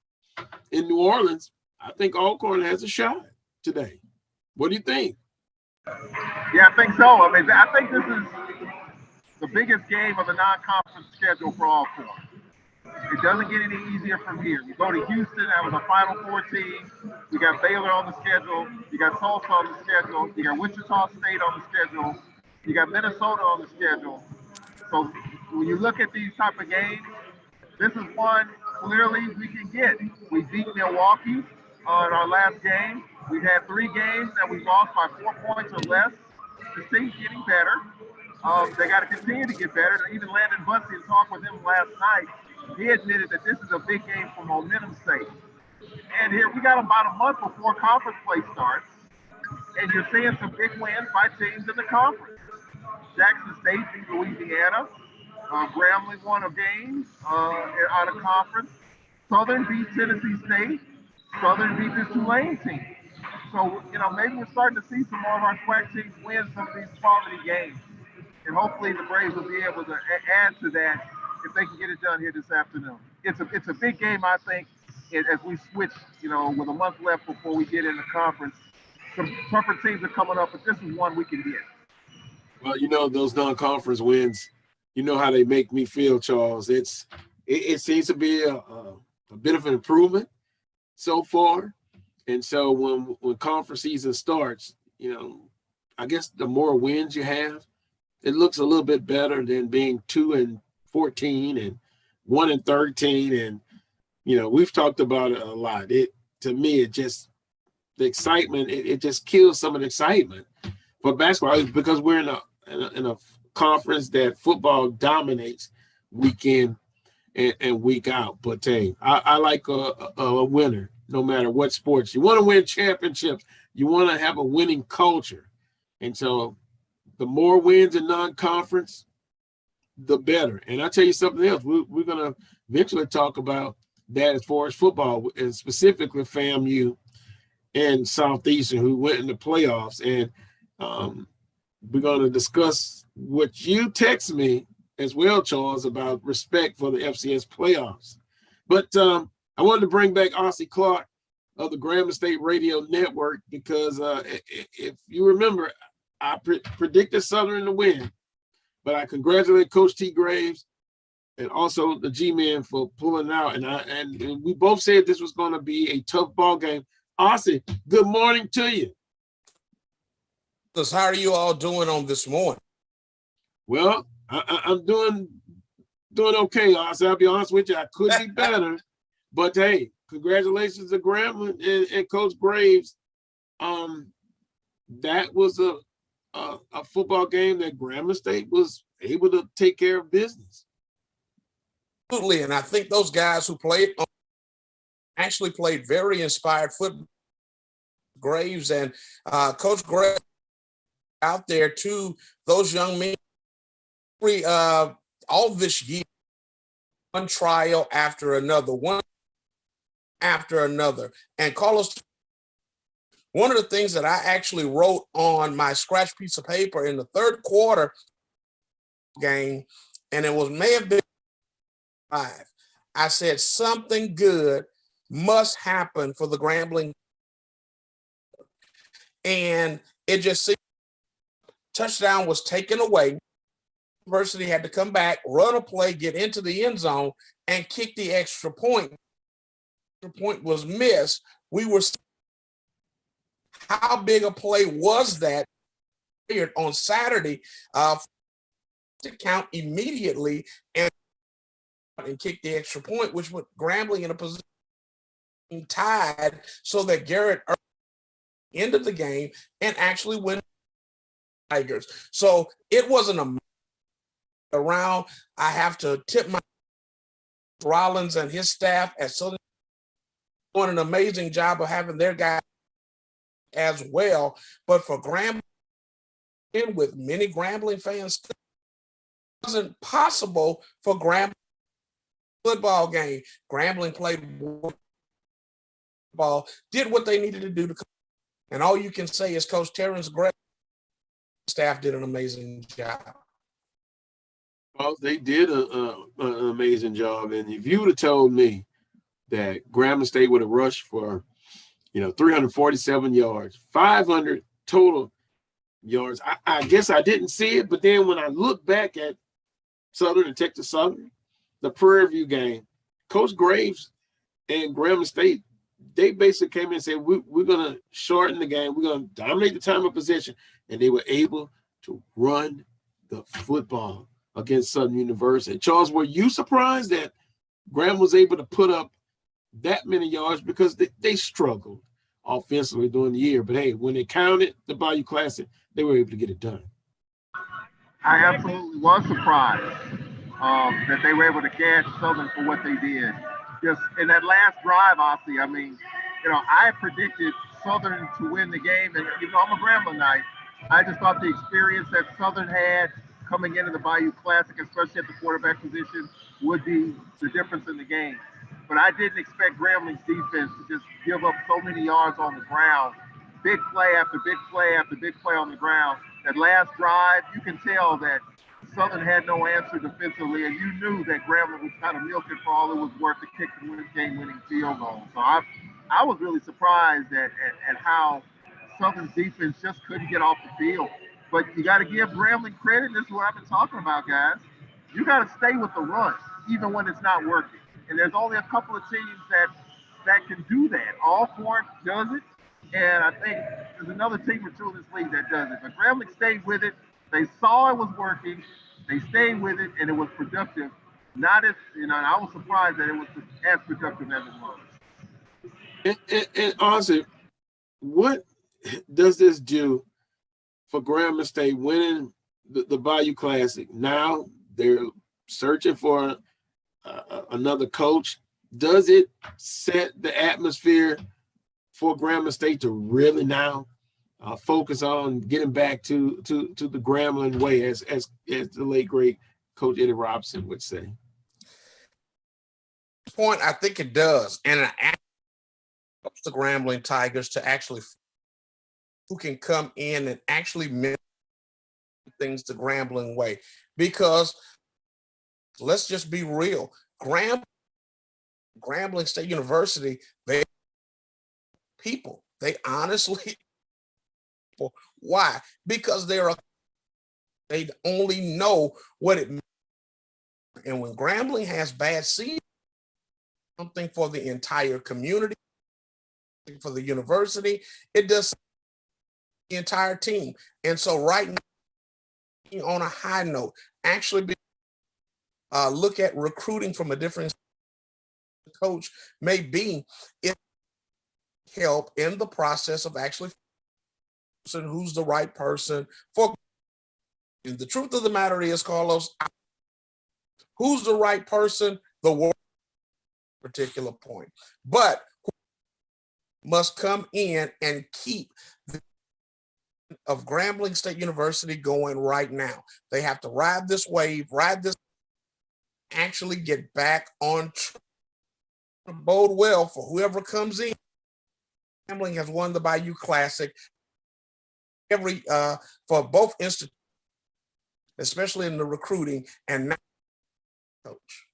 in New Orleans. I think Alcorn has a shot today. What do you think? Yeah, I think so. I mean, I think this is the biggest game of the non-conference schedule for Alcorn. It doesn't get any easier from here. You go to Houston, that was a Final Four team. You got Baylor on the schedule. You got Tulsa on the schedule. You got Wichita State on the schedule. You got Minnesota on the schedule. So when you look at these type of games, this is one clearly we can get. We beat Milwaukee on our last game. We've had 3 games that we lost by 4 points or less. The team's getting better. They got to continue to get better. Even Landon Bussey, talked with him last night, he admitted that this is a big game for momentum's sake. And here we got about a month before conference play starts, and you're seeing some big wins by teams in the conference. Jackson State beat Louisiana. Grambling won a game out of conference. Southern beat Tennessee State. Southern beat the Tulane team. So, maybe we're starting to see some more of our SWAC teams win some of these quality games. And hopefully the Braves will be able to add to that if they can get it done here this afternoon. It's a big game, I think, as we switch, with a month left before we get into conference. Some tougher teams are coming up, but this is one we can get. Well, those non-conference wins, you know how they make me feel, Charles. It seems to be a bit of an improvement so far. And so when conference season starts, I guess the more wins you have, it looks a little bit better than being 2-14 and 1-13. And, we've talked about it a lot. To me, the excitement, it just kills some of the excitement for basketball because we're in a conference that football dominates week in and week out. But hey, I like a winner no matter what sports. You want to win championships. You want to have a winning culture. And so the more wins in non-conference, the better. And I'll tell you something else. We're going to eventually talk about that as far as football, and specifically FAMU and Southeastern, who went in the playoffs. And we're going to discuss what you text me as well, Charles, about respect for the FCS playoffs. But I wanted to bring back Ossie Clark of the Grambling State Radio Network because if you remember, I predicted Southern to win, but I congratulate Coach T. Graves and also the G-Men for pulling out. And we both said this was going to be a tough ball game. Ossie, good morning to you. How are you all doing on this morning? Well, I'm doing okay, Ossie. I'll be honest with you. I could be better. But hey, congratulations to Grambling and Coach Graves. That was a football game that Grambling State was able to take care of business. Absolutely, and I think those guys who played actually played very inspired football. Graves and Coach Graves out there to those young men all this year, one trial after another, one after another. And Carlos, One of the things that I actually wrote on my scratch piece of paper in the third quarter game, and it may have been 5. I said something good must happen for the Grambling, and it just seemed touchdown was taken away. University had to come back, run a play, get into the end zone, and kick the extra point. The point was missed. We were, how big a play was that on Saturday to count immediately and kick the extra point, which put Grambling in a position tied so that Garrett ended the game and actually win Tigers. So it wasn't a around. I have to tip my Rollins and his staff at Southern doing an amazing job of having their guys as well. But for Grambling, with many Grambling fans, it wasn't possible for Grambling football game. Grambling played ball, did what they needed to do to, and all you can say is Coach Terrence Gray staff did an amazing job. Well, they did an amazing job, and if you would have told me that Grambling State would have rushed for, 347 yards, 500 total yards, I guess I didn't see it. But then when I look back at Southern and Texas Southern, the Prairie View game, Coach Graves and Grambling State, they basically came in and said, we're going to shorten the game. We're going to dominate the time of possession. And they were able to run the football against Southern University. Charles, were you surprised that Graham was able to put up that many yards? Because they struggled offensively during the year. But, hey, when they counted the Bayou Classic, they were able to get it done. I absolutely was surprised that they were able to cash Southern for what they did. Just in that last drive, Ossie, I predicted Southern to win the game. And, I'm a Grambling-ite. I just thought the experience that Southern had coming into the Bayou Classic, especially at the quarterback position, would be the difference in the game. But I didn't expect Grambling's defense to just give up so many yards on the ground. Big play after big play after big play on the ground. That last drive, you can tell that Southern had no answer defensively, and you knew that Grambling was kind of milking for all it was worth to kick the game-winning field goal. So I was really surprised at how Southern's defense just couldn't get off the field. But you got to give Grambling credit. This is what I've been talking about, guys. You got to stay with the run, even when it's not working. And there's only a couple of teams that can do that. Alcorn does it, and I think there's another team or two in this league that does it. But Grambling stayed with it. They saw it was working. They stayed with it, and it was productive. Not as, and I was surprised that it was as productive as it was. And honestly, what does this do for Grambling State winning the Bayou Classic? Now they're searching for another coach. Does it set the atmosphere for Grambling State to really now focus on getting back to the Grambling way, as the late great Coach Eddie Robinson would say? Point, I think it does, and it helps the Grambling Tigers to actually who can come in and actually make things the Grambling way. Because let's just be real, Grambling State University, they honestly people. Why? Because they only know what it means. And when Grambling has bad season, something for the entire community, for the university, it does the entire team. And so right now, on a high note, actually look at recruiting from a different coach may be it help in the process of actually who's the right person for. And the truth of the matter is, Carlos, who's the right person, the world particular point, but who must come in and keep the of Grambling State University going right now. They have to ride this wave, actually get back on track, bode well for whoever comes in Grambling has won the Bayou Classic every for both institutions, especially in the recruiting and now coach.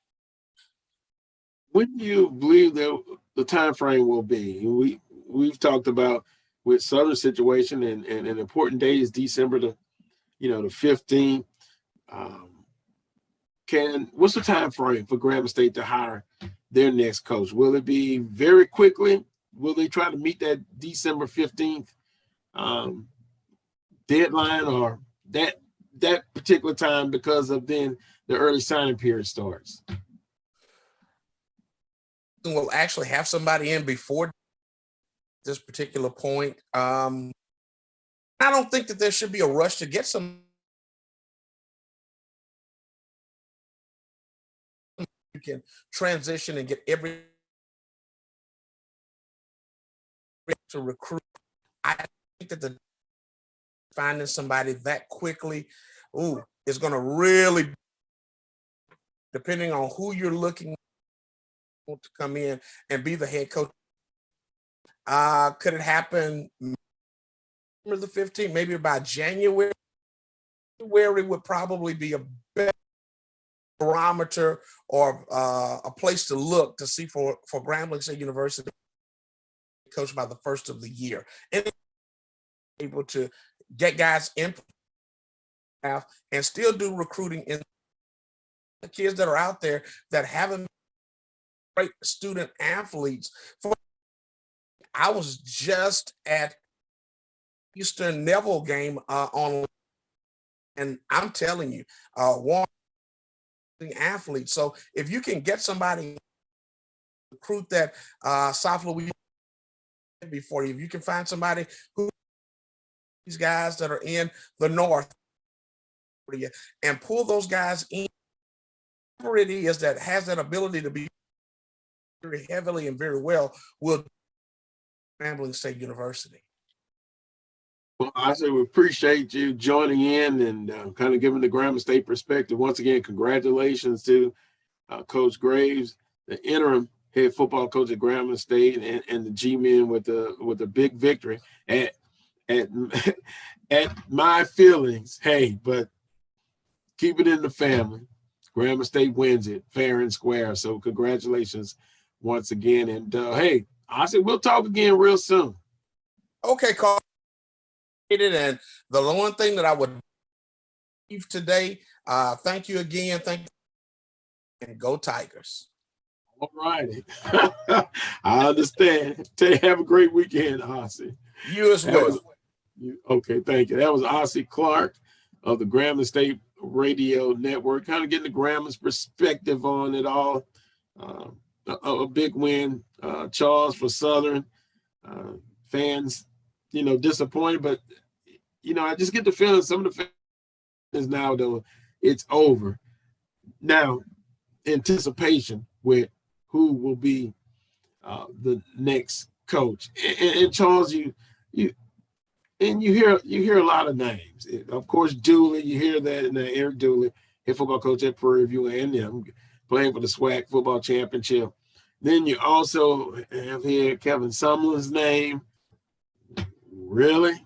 When do you believe that the time frame will be? We've talked about with Southern situation and an important date is December the 15th. What's the time frame for Grambling State to hire their next coach? Will it be very quickly? Will they try to meet that December 15th deadline, or that particular time because of then the early signing period starts? We'll actually have somebody in before this particular point. I don't think that there should be a rush to get some. You can transition and get every to recruit. I think that the finding somebody that quickly, is going to really, depending on who you're looking to come in and be the head coach. Could it happen the 15th? Maybe by January. January would probably be a better barometer or a place to look to see for Grambling State University coached by the first of the year, and able to get guys in and still do recruiting in the kids that are out there that haven't great student athletes. I was just at Houston Neville game on, and I'm telling you, one athlete. So if you can get somebody recruit that South Louisiana before you, if you can find somebody who these guys that are in the North and pull those guys in, whatever it is that has that ability to be very heavily and very well, will Grambling State University. Well, I say we appreciate you joining in and kind of giving the Grambling State perspective. Once again, congratulations to Coach Graves, the interim head football coach at Grambling State, and the G-men with a big victory at my feelings. Hey, but keep it in the family. Grambling State wins it fair and square. So congratulations once again. And hey, I said we'll talk again real soon. Okay, Carl. And the one thing that I would leave today, thank you again. Thank you, and go Tigers. All righty. I understand. Have a great weekend, Ossie. You as well. Okay, thank you. That was Ossie Clark of the Grambling State Radio Network, kind of getting the Grambling's perspective on it all. A big win, Charles, for Southern. Fans, disappointed, but I just get the feeling some of the fans now, though, it's over. Now, anticipation with who will be the next coach. And Charles, you hear a lot of names. Of course, Dooley, you hear that, and Eric Dooley, head football coach at Prairie View, and playing for the SWAC football championship. Then you also have here Kevin Sumlin's name. Really?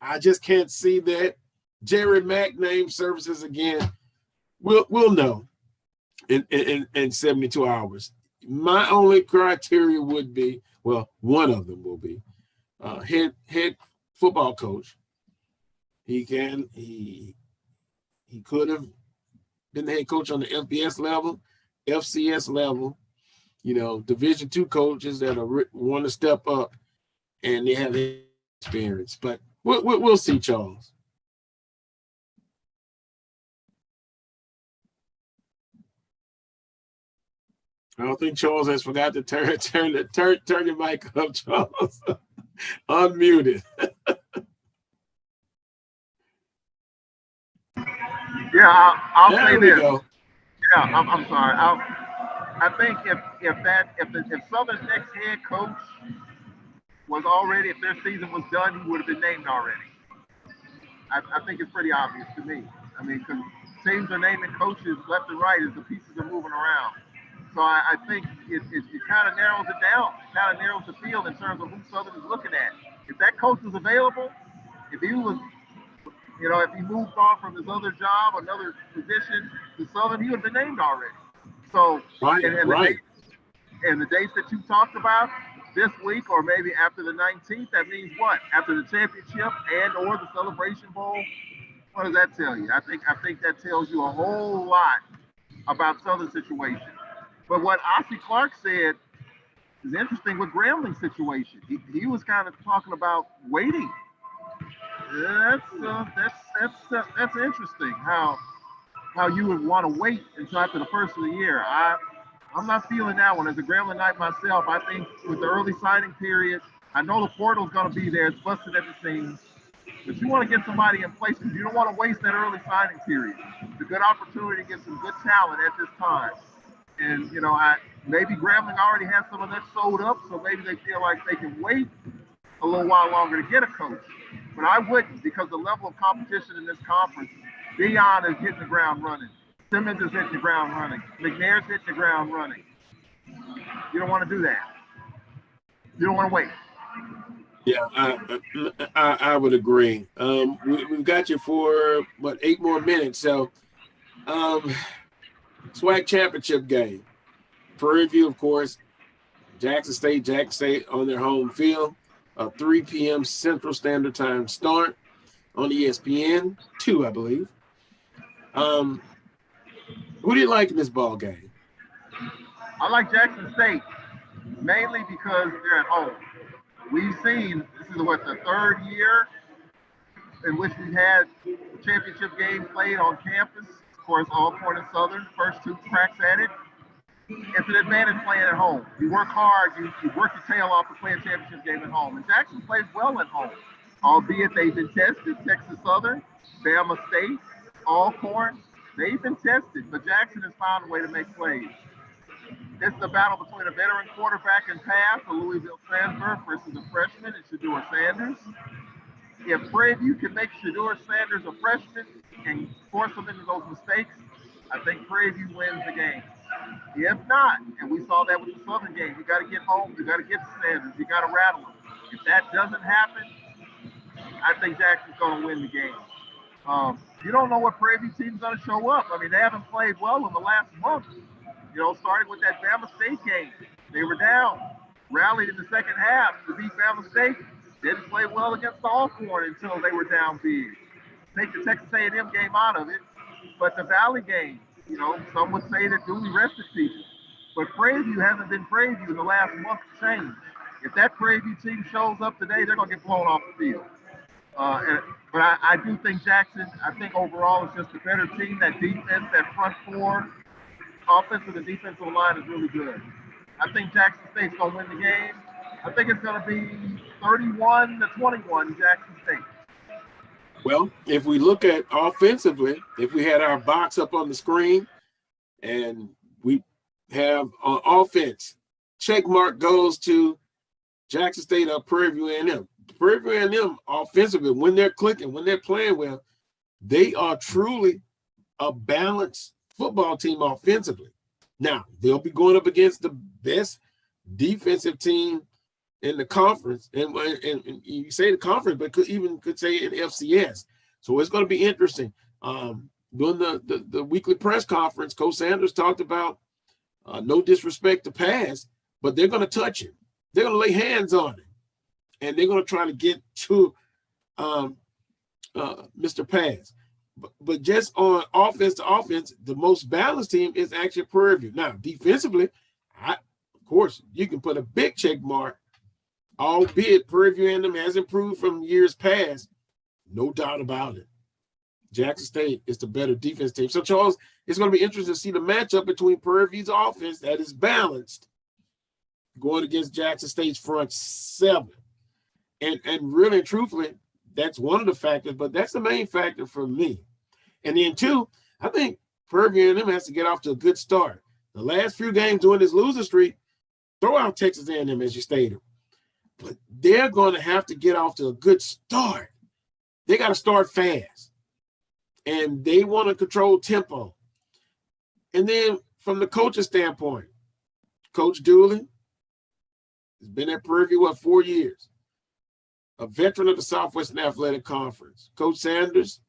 I just can't see that. Jerry Mack name services again. We'll know in 72 hours. My only criteria would be, well, one of them will be head football coach. He could have been the head coach on the FBS level, FCS level, Division II coaches that want to step up and they have experience. But we'll see, Charles. I don't think Charles has forgot to turn your mic up, Charles. Unmuted. Yeah, I'll say this. Go. Yeah, I'm sorry. I think if Southern's next head coach was already, if their season was done, he would have been named already. I think it's pretty obvious to me. I mean, because teams are naming coaches left and right as the pieces are moving around. So I think it kind of narrows it down, kind of narrows the field in terms of who Southern is looking at. If that coach was available, if he was, if he moved on from his other job, another position to Southern, he would have been named already. So, and the dates that you talked about this week, or maybe after the 19th, that means what? After the championship and or the Celebration Bowl? What does that tell you? I think that tells you a whole lot about Southern's situation. But what Ossie Clark said is interesting with Grambling situation. He was kind of talking about waiting. That's interesting. How you would want to wait until after the first of the year. I'm not feeling that one. As a Grambling Knight myself, I think with the early signing period, I know the portal's going to be there. It's busted at the seams. But you want to get somebody in place because you don't want to waste that early signing period. It's a good opportunity to get some good talent at this time. And, maybe Grambling already has some of that sold up, so maybe they feel like they can wait a little while longer to get a coach. But I wouldn't, because the level of competition in this conference, Dion is hitting the ground running. Simmons is hitting the ground running. McNair's hitting the ground running. You don't want to do that. You don't want to wait. Yeah, I would agree. We've got you for, 8 more minutes. So, SWAC championship game. Prairie View, of course, Jackson State on their home field. 3 p.m. Central Standard Time start on ESPN 2, I believe. Who do you like in this ball game? I like Jackson State, mainly because they're at home. We've seen, this is the third year in which we've had championship game played on campus. Of course, Alcorn and Southern, first 2 cracks at it. It's an advantage playing at home. You work hard, you work your tail off to play a championship game at home. And Jackson plays well at home, albeit they've been tested. Texas Southern, Bama State, Alcorn, they've been tested, but Jackson has found a way to make plays. It's the battle between a veteran quarterback and pass, a Louisville transfer, versus a freshman in Shedeur Sanders. If Prairie View can make Shedeur Sanders a freshman and force him into those mistakes, I think Prairie View wins the game. If not, and we saw that with the Southern game, you got to get home, you got to get to Sanders, you got to rattle him. If that doesn't happen, I think Jackson's going to win the game. You don't know what Prairie View team's going to show up. I mean, they haven't played well in the last month. Starting with that Bama State game. They were down, rallied in the second half to beat Bama State. Didn't play well against Alcorn until they were down big. Take the Texas A&M game out of it, but the Valley game, some would say that Dooley rested people. But Prairie View hasn't been Prairie View in the last month of change. If that Prairie View team shows up today, they're going to get blown off the field. But I do think Jackson, I think overall it's just a better team. That defense, that front four, offensive and defensive line is really good. I think Jackson State's going to win the game. I think it's going to be 31-21 Jackson State. Well, if we look at offensively, if we had our box up on the screen and we have on offense, check mark goes to Jackson State or Prairie View A&M. Prairie View A&M offensively, when they're clicking, when they're playing well, they are truly a balanced football team offensively. Now, they'll be going up against the best defensive team in the conference, and you say the conference, but could say in FCS. So it's going to be interesting. During the weekly press conference, Coach Sanders talked about no disrespect to pass, but they're going to touch him. They're going to lay hands on him, and they're going to try to get to Mr. Pass. But just on offense to offense, the most balanced team is actually Prairie View. Now, defensively, of course, you can put a big check mark, albeit Prairie View A&M has improved from years past. No doubt about it. Jackson State is the better defense team. So, Charles, it's going to be interesting to see the matchup between Prairie View's offense that is balanced going against Jackson State's front seven. And really and truthfully, that's one of the factors, but that's the main factor for me. And then, two, I think Prairie View A&M has to get off to a good start. The last few games during this loser streak, throw out Texas A&M as you stated. But they're going to have to get off to a good start. They got to start fast. And they want to control tempo. And then from the coach's standpoint, Coach Dooley has been at Prairie View, 4 years? A veteran of the Southwestern Athletic Conference. Coach Sanders,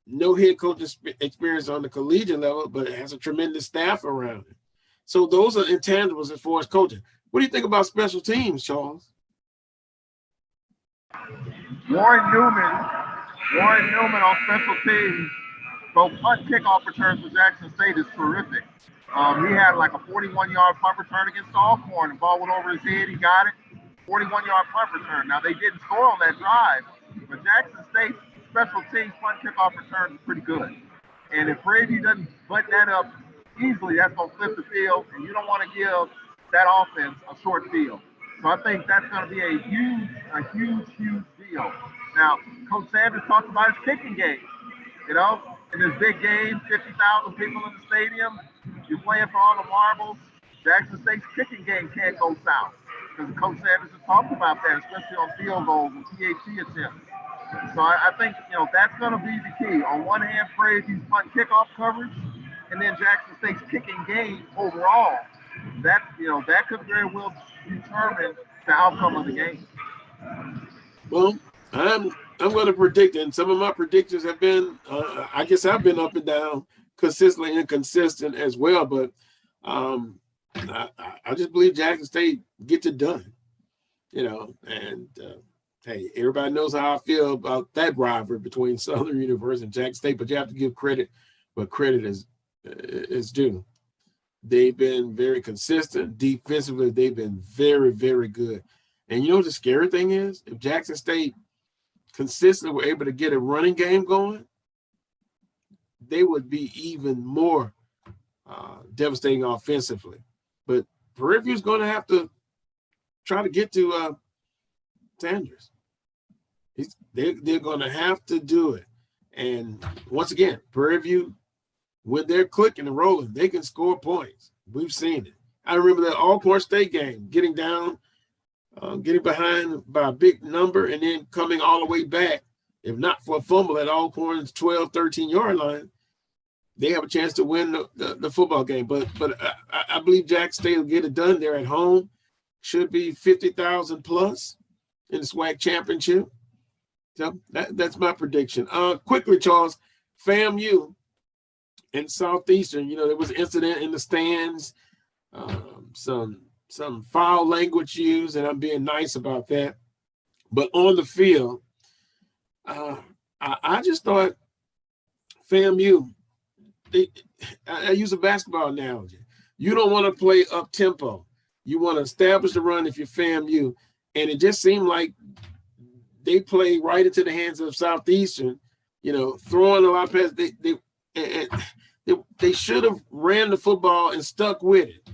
no head coach experience on the collegiate level, but has a tremendous staff around him. So those are intangibles as far as coaching. What do you think about special teams, Charles? Warren Newman on special teams, both punt kickoff returns for Jackson State is terrific. He had like a 41-yard punt return against Alcorn. The ball went over his head. He got it. 41-yard punt return. Now, they didn't score on that drive, but Jackson State's special teams punt kickoff return is pretty good. And if Prairie View doesn't button that up easily, that's going to flip the field, and you don't want to give that offense a short field. So I think that's going to be a huge deal. Now, Coach Sanders talked about his kicking game. You know, in this big game, 50,000 people in the stadium, you're playing for all the marbles. Jackson State's kicking game can't go south. Because Coach Sanders has talked about that, especially on field goals and PAT attempts. So I think, you know, that's going to be the key. On one hand, Prairie View's punt kickoff coverage, and then Jackson State's kicking game overall. That, you know, that could very well determine the outcome of the game. Well, I'm going to predict, and some of my predictions have been, I guess I've been up and down, consistently inconsistent as well, but I just believe Jackson State gets it done, you know, and hey, everybody knows how I feel about that rivalry between Southern University and Jackson State, but you have to give credit where credit is due. They've been very consistent. Defensively, they've been very, very good. And you know what the scary thing is? If Jackson State consistently were able to get a running game going, they would be even more devastating offensively. But Prairie View is going to have to try to get to Sanders. They're going to have to do it. And once again, Prairie View, when they're clicking and rolling, they can score points. We've seen it. I remember that Alcorn State game, getting down, getting behind by a big number, and then coming all the way back. If not for a fumble at Alcorn's 12, 13-yard line, they have a chance to win the football game. But I believe Jackson State will get it done. They're at home. Should be 50,000 plus in the SWAC championship. So that's my prediction. Quickly, Charles, FAMU and Southeastern, you know, there was an incident in the stands, some foul language used, and I'm being nice about that. But on the field, I just thought FAMU, I use a basketball analogy. You don't want to play up tempo. You want to establish the run if you're FAMU. And it just seemed like they played right into the hands of Southeastern, you know, throwing a lot of passes. They should have ran the football and stuck with it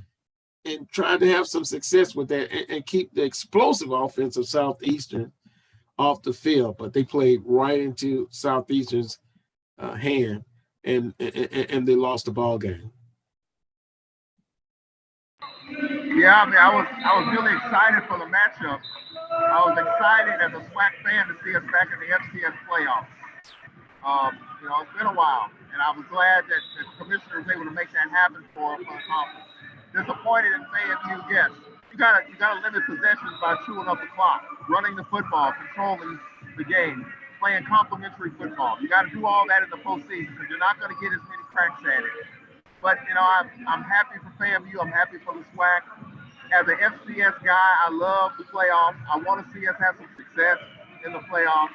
and tried to have some success with that and keep the explosive offense of Southeastern off the field. But they played right into Southeastern's hand, and they lost the ball game. Yeah, I mean, I was really excited for the matchup. I was excited as a SWAC fan to see us back in the FCS playoffs. You know, it's been a while, and I was glad that the commissioner was able to make that happen for the conference. Disappointed in FAMU, yes. You gotta limit possessions by chewing up the clock, running the football, controlling the game, playing complementary football. You got to do all that in the postseason because you're not going to get as many cracks at it. But, you know, I'm happy for FAMU. I'm happy for the SWAC. As an FCS guy, I love the playoffs. I want to see us have some success in the playoffs.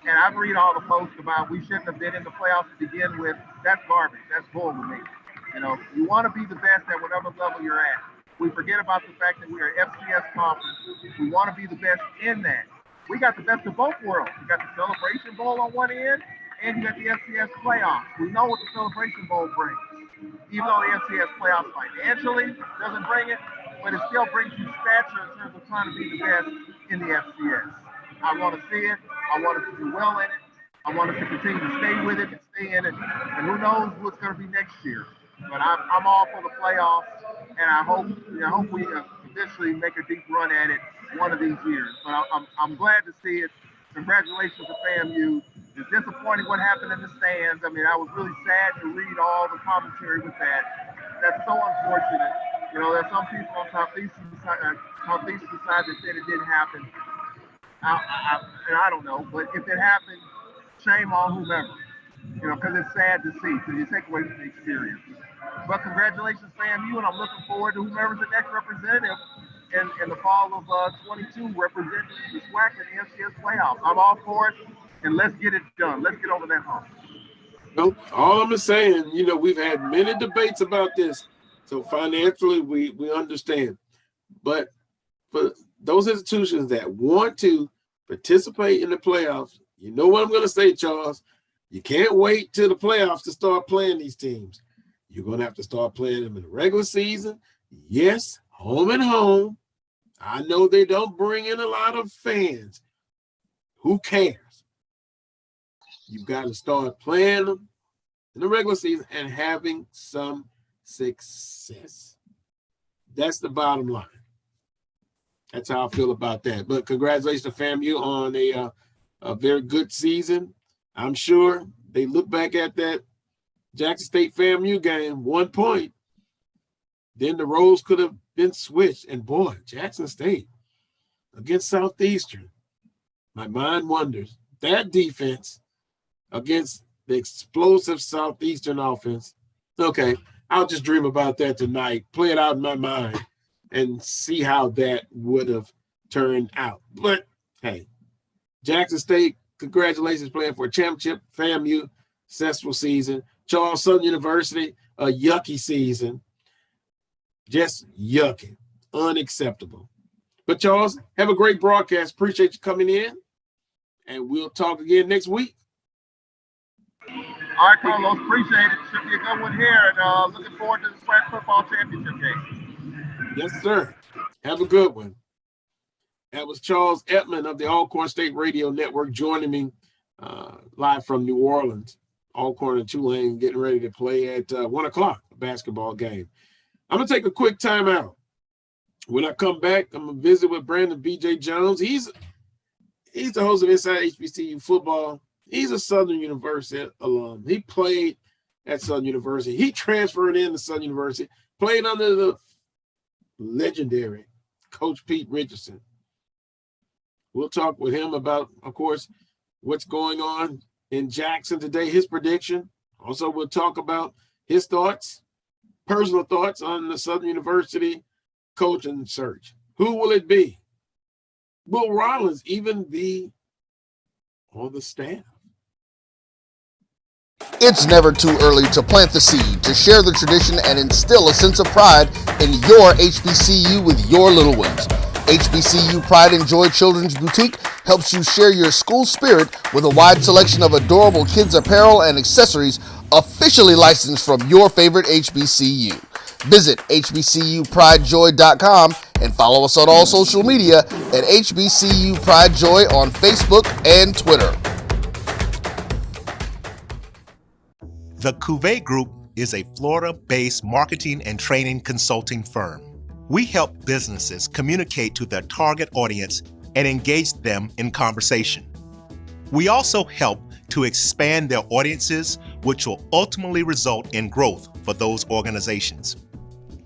And I read all the posts about we shouldn't have been in the playoffs to begin with. That's garbage. That's bull with me. You know, you want to be the best at whatever level you're at. We forget about the fact that we are FCS conference. We want to be the best in that. We got the best of both worlds. You got the Celebration Bowl on one end, and you got the FCS playoffs. We know what the Celebration Bowl brings. Even though the FCS playoffs financially doesn't bring it, but it still brings you stature in terms of trying to be the best in the FCS. I want to see it. I want us to do well in it. I want us to continue to stay with it and stay in it. And who knows what's going to be next year. But I'm all for the playoffs, and I hope we eventually make a deep run at it one of these years. But I'm glad to see it. Congratulations to FAMU. It's disappointing what happened in the stands. I mean, I was really sad to read all the commentary with that. That's so unfortunate. You know, there's some people on Southeastern side that said it didn't happen. And I don't know, but if it happened, shame on whomever. You know, because it's sad to see, because you take away from the experience. But congratulations, FAMU, and I'm looking forward to whomever's the next representative in the fall of 22 representing the SWAC and the FCS playoffs. I'm all for it, and let's get it done. Let's get over that hump. Well, all I'm saying, you know, we've had many debates about this, so financially we understand. But for those institutions that want to participate in the playoffs, you know what I'm going to say, Charles? You can't wait till the playoffs to start playing these teams. You're going to have to start playing them in the regular season. Yes, home and home. I know they don't bring in a lot of fans. Who cares? You've got to start playing them in the regular season and having some success. That's the bottom line. That's how I feel about that. But congratulations to FAMU on a very good season. I'm sure they look back at that Jackson State FAMU game, 1 point. Then the roles could have been switched. And boy, Jackson State against Southeastern. My mind wonders. That defense against the explosive Southeastern offense. Okay, I'll just dream about that tonight, play it out in my mind, and see how that would have turned out. But, hey, Jackson State, congratulations playing for a championship. FAMU, successful season. Charles Southern University, a yucky season. Just yucky. Unacceptable. But, Charles, have a great broadcast. Appreciate you coming in. And we'll talk again next week. All right, Carlos, appreciate it. Should be a good one here. And looking forward to the SWAC football championship game. Yes, sir. Have a good one. That was Charles Edmond of the Alcorn State Radio Network joining me live from New Orleans. Alcorn and Tulane getting ready to play at 1 o'clock, a basketball game. I'm going to take a quick timeout. When I come back, I'm going to visit with Brandon B.J. Jones. He's the host of Inside HBCU Football. He's a Southern University alum. He played at Southern University. He transferred into Southern University, played under the legendary Coach Pete Richardson. We'll talk with him about, of course, what's going on in Jackson today, his prediction. Also, we'll talk about his thoughts, personal thoughts on the Southern University coaching search. Who will it be? Will Rollins even be on the staff? It's never too early to plant the seed, to share the tradition, and instill a sense of pride in your HBCU with your little ones. HBCU Pride and Joy Children's Boutique helps you share your school spirit with a wide selection of adorable kids apparel and accessories officially licensed from your favorite HBCU. Visit hbcupridejoy.com and follow us on all social media at HBCU Pride Joy on Facebook and Twitter. The Cuvée Group is a Florida-based marketing and training consulting firm. We help businesses communicate to their target audience and engage them in conversation. We also help to expand their audiences, which will ultimately result in growth for those organizations.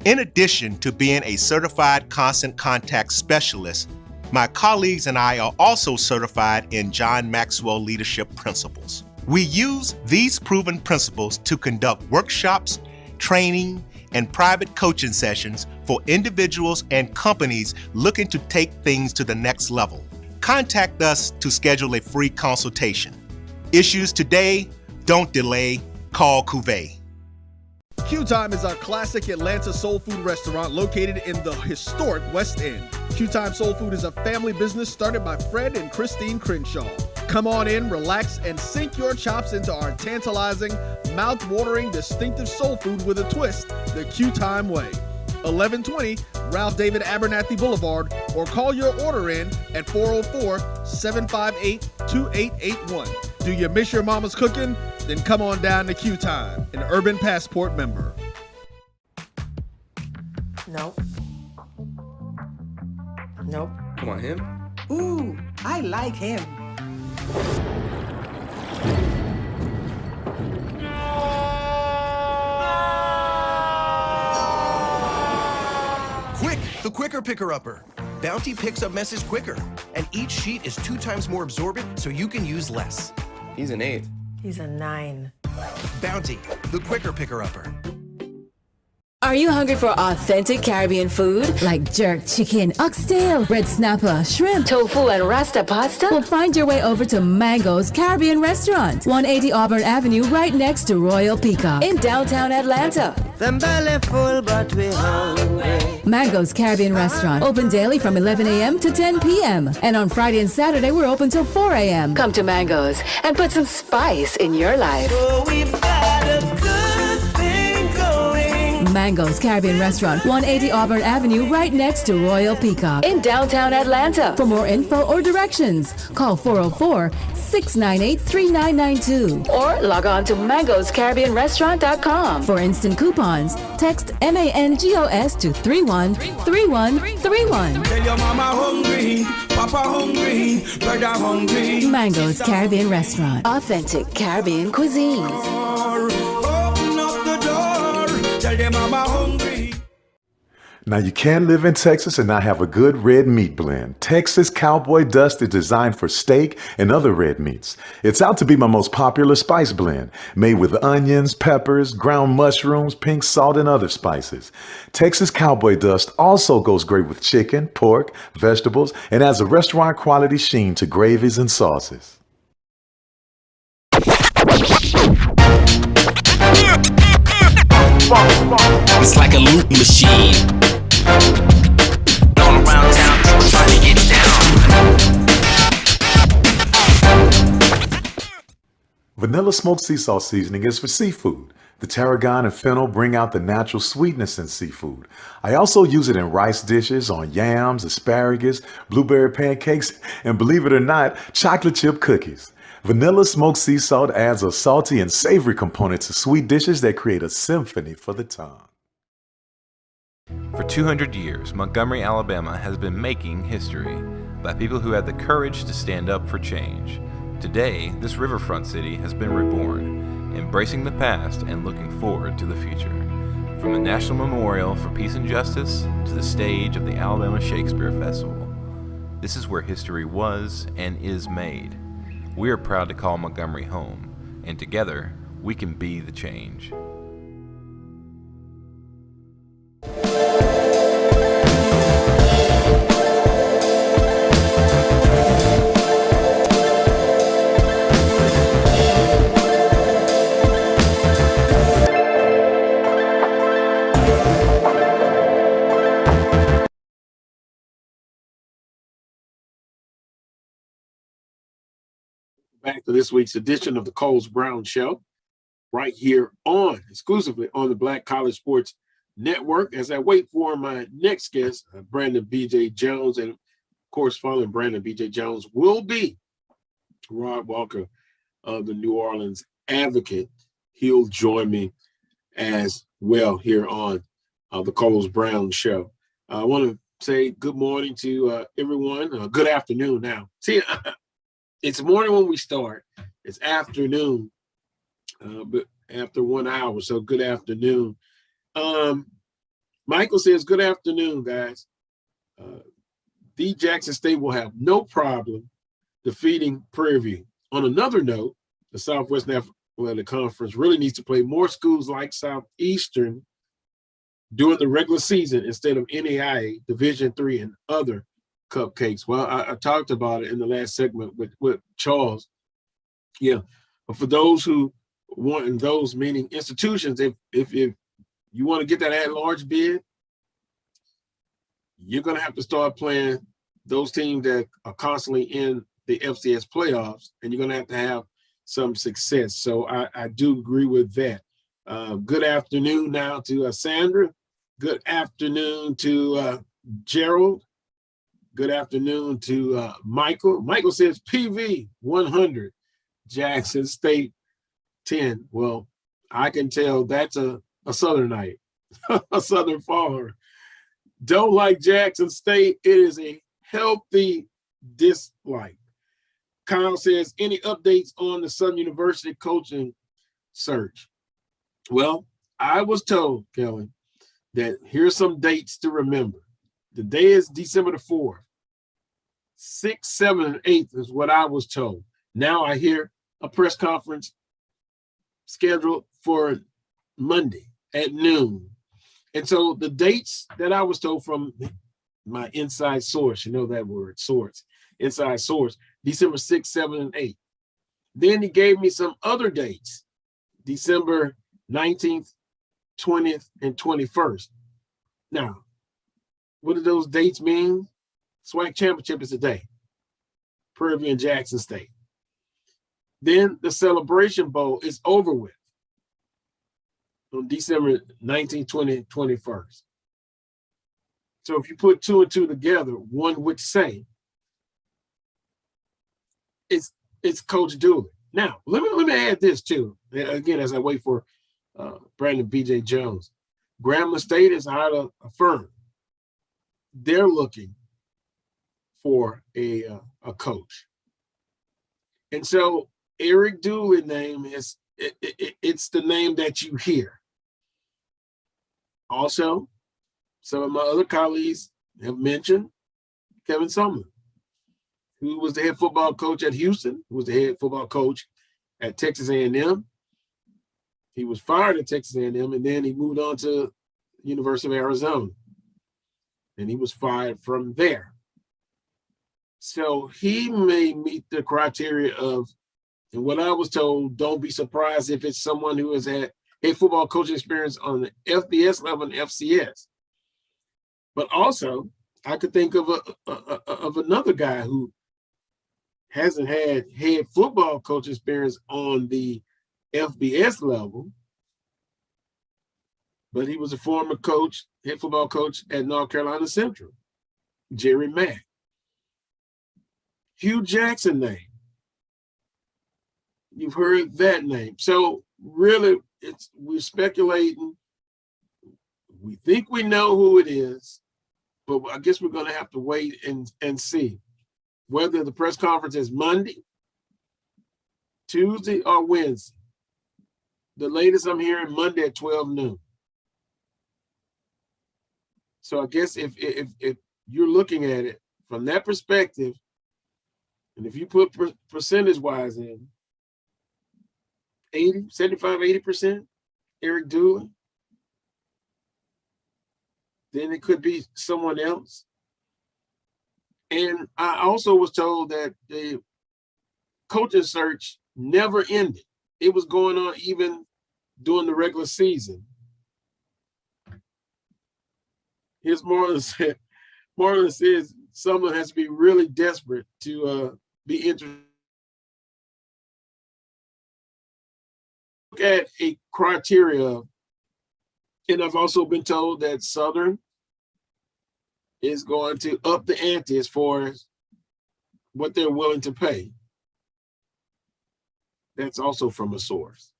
In addition to being a certified constant contact specialist, my colleagues and I are also certified in John Maxwell Leadership Principles. We use these proven principles to conduct workshops, training, and private coaching sessions for individuals and companies looking to take things to the next level. Contact us to schedule a free consultation. Issues today, don't delay, call Cuvée. Q Time is a classic Atlanta soul food restaurant located in the historic West End. Q Time Soul Food is a family business started by Fred and Christine Crenshaw. Come on in, relax, and sink your chops into our tantalizing, mouth-watering, distinctive soul food with a twist, the Q Time way. 1120 Ralph David Abernathy Boulevard, or call your order in at 404-758-2881. Do you miss your mama's cooking? Then come on down to Q Time, an Urban Passport member. Nope. Nope. Come on, him? Ooh, I like him. quicker picker-upper. Bounty picks up messes quicker, and each sheet is 2 times more absorbent so you can use less. He's an 8. He's a 9. Bounty, the quicker picker-upper. Are you hungry for authentic Caribbean food? Like jerk chicken, oxtail, red snapper, shrimp, Tofu and Rasta pasta? Well, find your way over to Mango's Caribbean Restaurant, 180 Auburn Avenue, right next to Royal Peacock. In downtown Atlanta. Them belly full, but we hungry. Mango's Caribbean Restaurant, open daily from 11 a.m. to 10 p.m. And on Friday and Saturday, we're open till 4 a.m. Come to Mango's and put some spice in your life. So we've got a good thing going. Mango's Caribbean Restaurant, 180 Auburn Avenue, right next to Royal Peacock. In downtown Atlanta. For more info or directions, call 404-698-3992. Or log on to mangoscaribbeanrestaurant.com. For instant coupons, text MANGOS to 313131. Tell your mama hungry, papa hungry, brother hungry. Mango's Caribbean Restaurant. Authentic Caribbean cuisines. Open up the door, tell your mama hungry. Now, you can live in Texas and not have a good red meat blend. Texas Cowboy Dust is designed for steak and other red meats. It's out to be my most popular spice blend, made with onions, peppers, ground mushrooms, pink salt, and other spices. Texas Cowboy Dust also goes great with chicken, pork, vegetables, and adds a restaurant quality sheen to gravies and sauces. It's like a loop machine. All around town, people trying to get down. Vanilla smoked sea salt seasoning is for seafood. The tarragon and fennel bring out the natural sweetness in seafood. I also use it in rice dishes, on yams, asparagus, blueberry pancakes, and believe it or not, chocolate chip cookies. Vanilla smoked sea salt adds a salty and savory component to sweet dishes that create a symphony for the tongue. For 200 years, Montgomery, Alabama has been making history by people who had the courage to stand up for change. Today, this riverfront city has been reborn, embracing the past and looking forward to the future. From the National Memorial for Peace and Justice to the stage of the Alabama Shakespeare Festival, this is where history was and is made. We are proud to call Montgomery home, and together, we can be the change. Back to this week's edition of the Coles Brown Show, right here exclusively on the Black College Sports Network, as I wait for my next guest, Brandon B.J. Jones. And of course, following Brandon B.J. Jones will be Rod Walker of the New Orleans Advocate. He'll join me as well here on the Coles Brown Show. I want to say good morning to everyone. Good afternoon now. See, it's morning when we start. It's afternoon, but after 1 hour, so good afternoon. Michael says, good afternoon, guys. D. Jackson State will have no problem defeating Prairie View. On another note, the Southwest Athletic Conference really needs to play more schools like Southeastern during the regular season instead of NAIA, Division III, and other cupcakes. Well, I talked about it in the last segment with Charles. Yeah, but for those who want those, meaning institutions, if you want to get that at-large bid, you're going to have to start playing those teams that are constantly in the FCS playoffs, and you're going to have some success. So I do agree with that. Good afternoon now to Sandra. Good afternoon to Gerald. Good afternoon to Michael. Michael says PV 100, Jackson State 10. Well, I can tell that's a Southernite, a Southern faller. Don't like Jackson State. It is a healthy dislike. Kyle says, any updates on the Southern University coaching search? Well, I was told, Kelly, that here's some dates to remember. The day is December the 4th. 6th, 7th, and 8th is what I was told. Now I hear a press conference scheduled for Monday at noon. And so the dates that I was told from my inside source, you know that word, source, inside source, December 6th, 7th, and 8th. Then he gave me some other dates, December 19th, 20th, and 21st. Now, what do those dates mean? SWAC championship is today, Prairie View and Jackson State. Then the Celebration Bowl is over with on December 19th, 20th, 21st. So if you put 2 and 2 together, one would say it's Coach Dooley. Now, let me add this too. Again, as I wait for Brandon B.J. Jones, Grambling State is hired a firm. They're looking for a coach, and so Eric Dooley's name is it's the name that you hear. Also, some of my other colleagues have mentioned Kevin Sumlin, who was the head football coach at Houston, who was the head football coach at Texas A&M. He was fired at Texas A&M, and then he moved on to University of Arizona, and he was fired from there. So he may meet the criteria of, and what I was told, don't be surprised if it's someone who has had a football coaching experience on the FBS level and FCS. But also, I could think of another guy who hasn't had head football coach experience on the FBS level, but he was a former coach, head football coach at North Carolina Central, Jerry Mack. Hugh Jackson name. You've heard that name. So really, we're speculating. We think we know who it is, but I guess we're going to have to wait and see whether the press conference is Monday, Tuesday, or Wednesday. The latest I'm hearing Monday at 12 noon. So I guess if you're looking at it from that perspective, and if you put percentage-wise in, 80% Eric Dooley, then it could be someone else. And I also was told that the coaching search never ended. It was going on even during the regular season. Here's Marlon says someone has to be really desperate to be interested. Look at a criteria, and I've also been told that Southern is going to up the ante as far as what they're willing to pay. That's also from a source.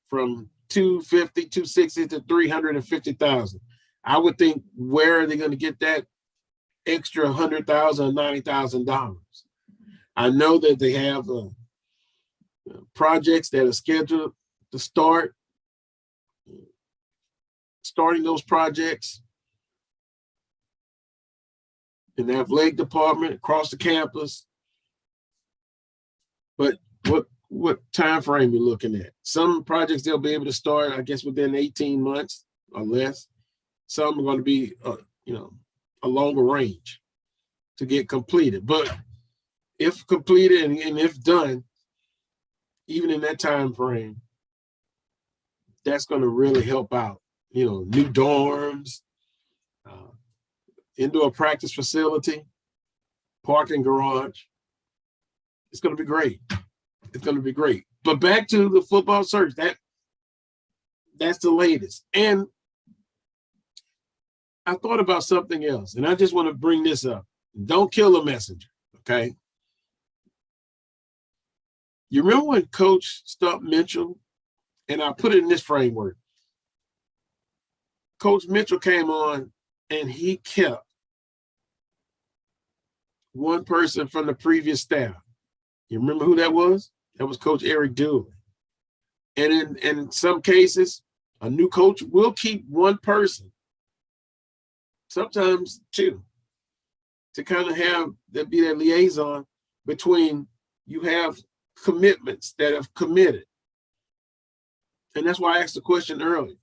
From $250,000, $260,000 to $350,000. I would think, where are they going to get that extra $100,000 or $90,000? I know that they have projects that are scheduled to start. Starting those projects in the athletic department across the campus. But what time frame you're looking at? Some projects they'll be able to start, I guess, within 18 months or less. Some are going to be, a longer range to get completed. But if completed and if done, even in that time frame, that's going to really help out. New dorms, indoor practice facility, parking garage. It's going to be great. It's going to be great. But back to the football search, that's the latest. And I thought about something else, and I just want to bring this up. Don't kill the messenger, okay? You remember when Coach Stump Mitchell, and I put it in this framework, Coach Mitchell came on and he kept one person from the previous staff. You remember who that was? That was Coach Eric Dooley. And in some cases, a new coach will keep one person sometimes two, to kind of have that be that liaison between you have commitments that have committed. And that's why I asked the question earlier.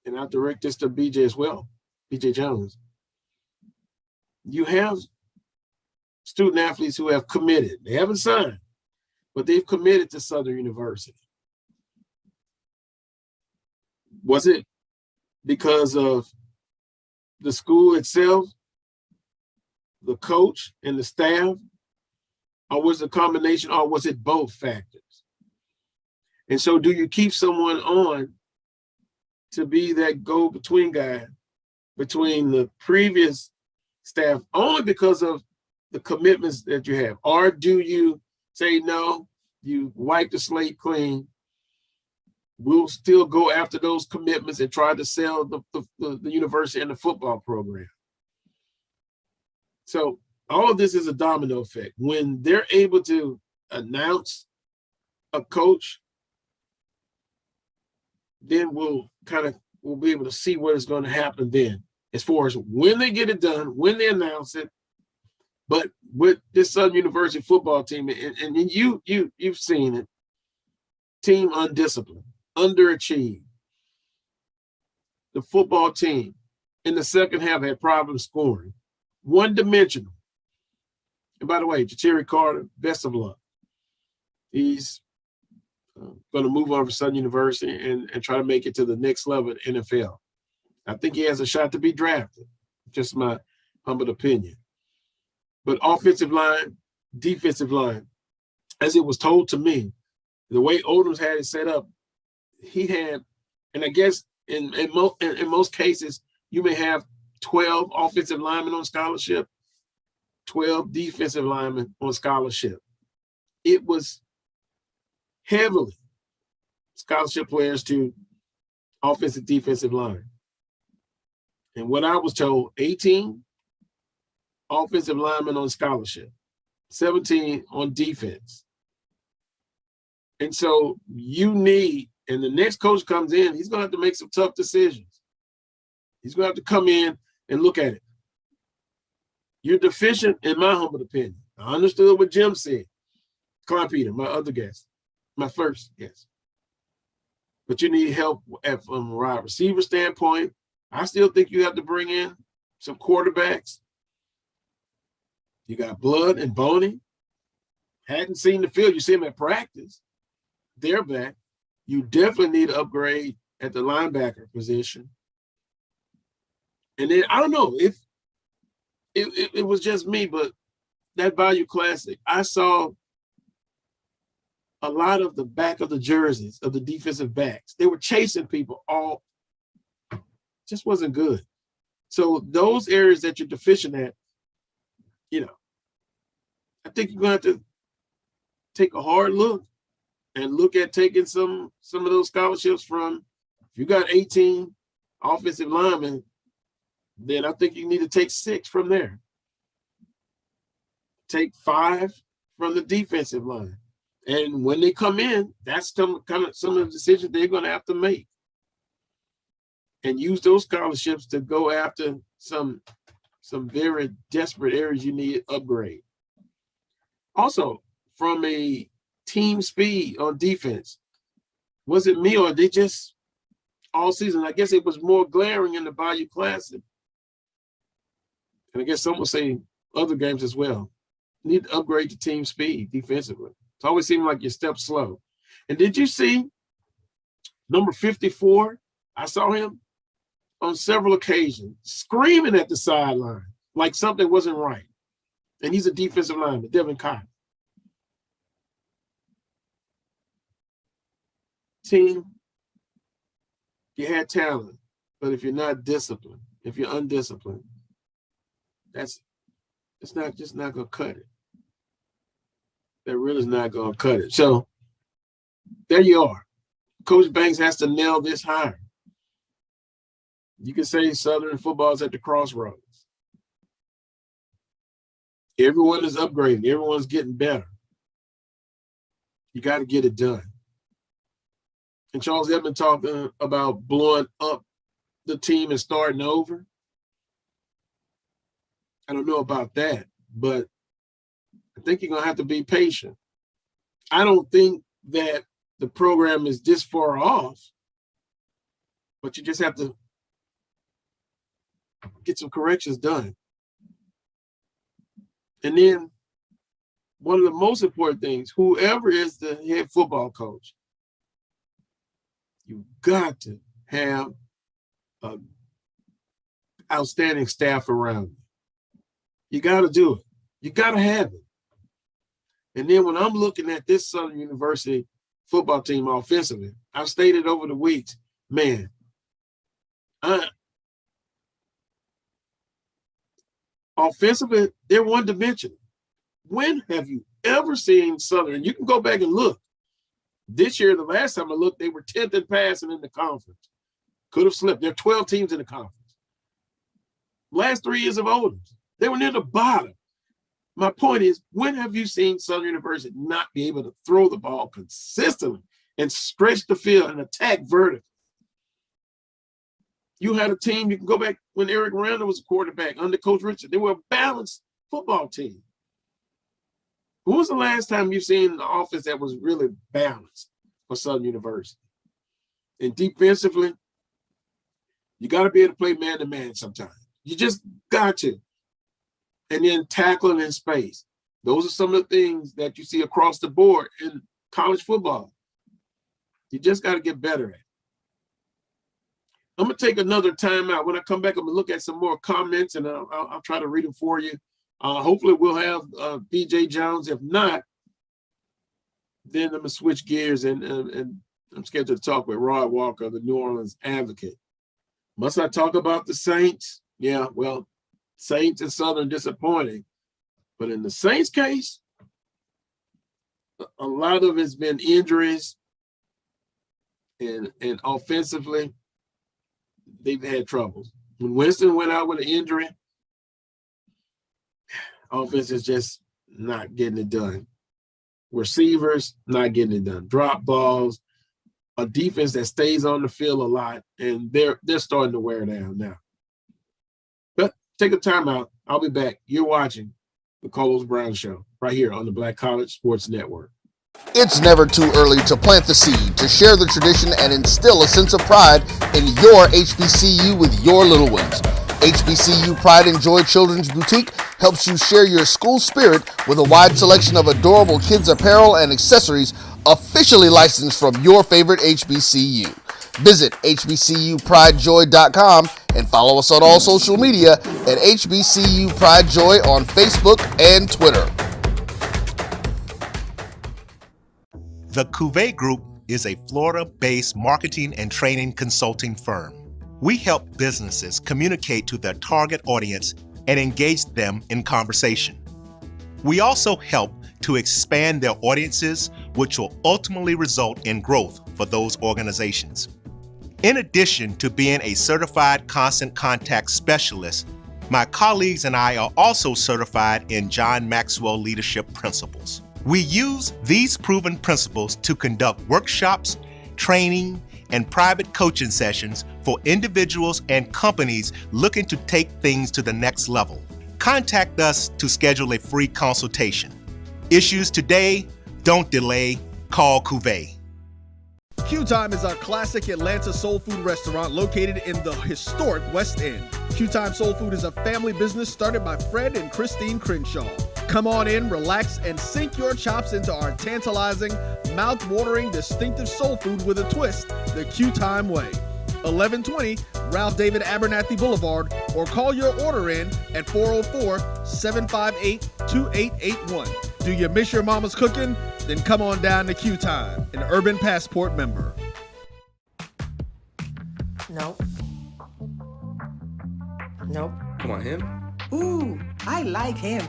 And I'll direct this to BJ as well, BJ Jones. You have student athletes who have committed. They haven't signed, but they've committed to Southern University. Was it because of the school itself, the coach and the staff, or was it a combination, or was it both factors? And so do you keep someone on to be that go-between guy between the previous staff only because of the commitments that you have? Or do you say, no, you wipe the slate clean, we'll still go after those commitments and try to sell the university and the football program? So all of this is a domino effect. When they're able to announce a coach, then we'll be able to see what is going to happen then, as far as when they get it done, when they announce it. But with this Southern University football team, and you've seen it, team undisciplined, underachieved. The football team in the second half had problems scoring, one-dimensional. And by the way, Jericho Carter, best of luck. He's going to move on from Southern University and try to make it to the next level in the NFL. I think he has a shot to be drafted, just my humble opinion. But offensive line, defensive line, as it was told to me, the way Odom's had it set up, he had, and I guess in most cases, you may have 12 offensive linemen on scholarship, 12 defensive linemen on scholarship. It was heavily scholarship players to offensive, defensive line. And what I was told, 18 offensive linemen on scholarship, 17 on defense. And so you need, and the next coach comes in, he's going to have to make some tough decisions. He's going to have to come in and look at it. You're deficient, in my humble opinion. I understood what Jim said. Kleinpeter, my other guest, my first guest. But you need help from a wide receiver standpoint. I still think you have to bring in some quarterbacks. You got Blood and Boney. Hadn't seen the field. You see him at practice. They're back. You definitely need to upgrade at the linebacker position. And then, I don't know if it was just me, but that Value Classic, I saw a lot of the back of the jerseys of the defensive backs. They were chasing people all. Just wasn't good. So those areas that you're deficient at, I think you're going to have to take a hard look and look at taking some of those scholarships from, if you got 18 offensive linemen, then I think you need to take 6 from there. Take 5 from the defensive line. And when they come in, that's some of the decisions they're going to have to make. And use those scholarships to go after some very desperate areas you need to upgrade. Also, from a team speed on defense, was it me or they just all season? I guess it was more glaring in the Bayou Classic. And I guess some will say other games as well. You need to upgrade your team speed defensively. It's always seemed like you step slow. And did you see number 54? I saw him on several occasions screaming at the sideline like something wasn't right. And he's a defensive lineman, Devin Cotton. Team, you had talent, but if you're not disciplined, if you're undisciplined, it's not going to cut it. That really is not going to cut it. So there you are. Coach Banks has to nail this hire. You can say Southern football is at the crossroads. Everyone is upgrading. Everyone's getting better. You got to get it done. And Charles Edmond talking about blowing up the team is starting over. I don't know about that, but I think you're going to have to be patient. I don't think that the program is this far off, but you just have to get some corrections done. And then one of the most important things, whoever is the head football coach, you've got to have an outstanding staff around you. You got to do it. You got to have it. And then when I'm looking at this Southern University football team offensively, I've stated over the weeks, man, offensively, they're one-dimensional. When have you ever seen Southern? And you can go back and look. This year, the last time I looked, they were 10th in passing in the conference. Could have slipped. There are 12 teams in the conference. Last 3 years of Odoms, they were near the bottom. My point is, when have you seen Southern University not be able to throw the ball consistently and stretch the field and attack vertically? You had a team, you can go back when Eric Randall was a quarterback under Coach Richard. They were a balanced football team. When was the last time you've seen an offense that was really balanced for Southern University? And defensively, you got to be able to play man-to-man sometimes. You just got to. And then tackling in space. Those are some of the things that you see across the board in college football. You just got to get better at it. I'm going to take another time out. When I come back, I'm going to look at some more comments, and I'll try to read them for you. Hopefully we'll have BJ Jones. If not, then I'm going to switch gears, and I'm scheduled to talk with Rod Walker, the New Orleans Advocate. Must I talk about the Saints? Yeah, well, Saints and Southern disappointing. But in the Saints case, a lot of it's been injuries, and offensively, they've had troubles. When Winston went out with an injury, offense is just not getting it done. Receivers, not getting it done. Drop balls, a defense that stays on the field a lot, and they're starting to wear down now. But take a time out. I'll be back. You're watching the Carlos Brown Show right here on the Black College Sports Network. It's never too early to plant the seed, to share the tradition, and instill a sense of pride in your HBCU with your little ones. HBCU Pride and Joy Children's Boutique helps you share your school spirit with a wide selection of adorable kids' apparel and accessories officially licensed from your favorite HBCU. Visit hbcupridejoy.com and follow us on all social media at HBCU Pride Joy on Facebook and Twitter. The Cuvée Group is a Florida-based marketing and training consulting firm. We help businesses communicate to their target audience and engage them in conversation. We also help to expand their audiences, which will ultimately result in growth for those organizations. In addition to being a certified constant contact specialist, my colleagues and I are also certified in John Maxwell Leadership Principles. We use these proven principles to conduct workshops, training, and private coaching sessions for individuals and companies looking to take things to the next level. Contact us to schedule a free consultation. Issues today, don't delay, call Cuvée. Q Time is a classic Atlanta soul food restaurant located in the historic West End. Q Time Soul Food is a family business started by Fred and Christine Crenshaw. Come on in, relax, and sink your chops into our tantalizing, mouth-watering, distinctive soul food with a twist, the Q Time way. 1120 Ralph David Abernathy Boulevard, or call your order in at 404-758-2881. Do you miss your mama's cooking? Then come on down to Q Time, an Urban Passport member. Nope. Nope. Come on, him? Ooh, I like him.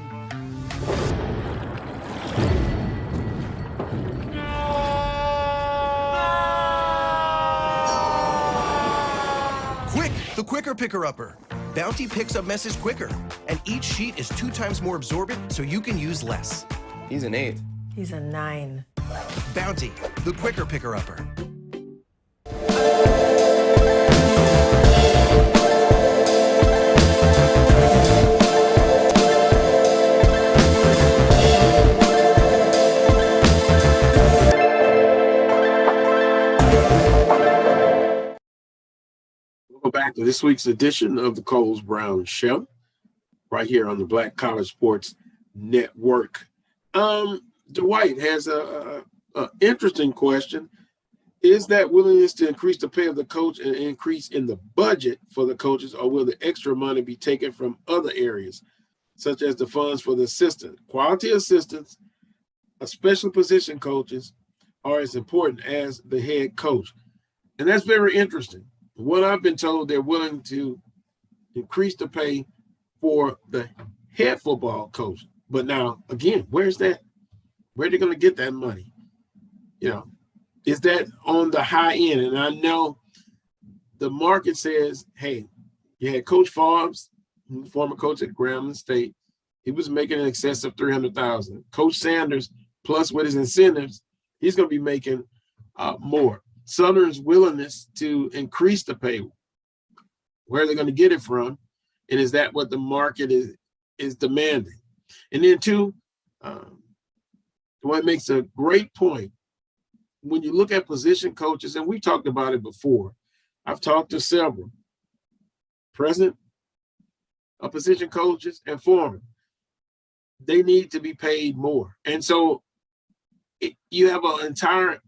Quick, the quicker picker-upper. Bounty picks up messes quicker, and each sheet is 2 times more absorbent, so you can use less. He's an 8. He's a 9. Bounty, the quicker picker-upper. to this week's edition of the Coles Brown Show, right here on the Black College Sports Network. Dwight has a interesting question. Is that willingness to increase the pay of the coach and increase in the budget for the coaches, or will the extra money be taken from other areas, such as the funds for the assistant? Quality assistants, especially position coaches, are as important as the head coach. And that's very interesting. What I've been told, they're willing to increase the pay for the head football coach. But now, again, where's that? Where are they going to get that money? You know, is that on the high end? And I know the market says, hey, you had Coach Forbes, former coach at Grambling State. He was making in excess of $300,000. Coach Sanders, plus with his incentives, he's going to be making more. Southern's willingness to increase the pay, where are they going to get it from? And is that what the market is demanding? And then two, Dwight makes a great point. When you look at position coaches, and we talked about it before, I've talked to several present position coaches and former. They need to be paid more. And so you have an entire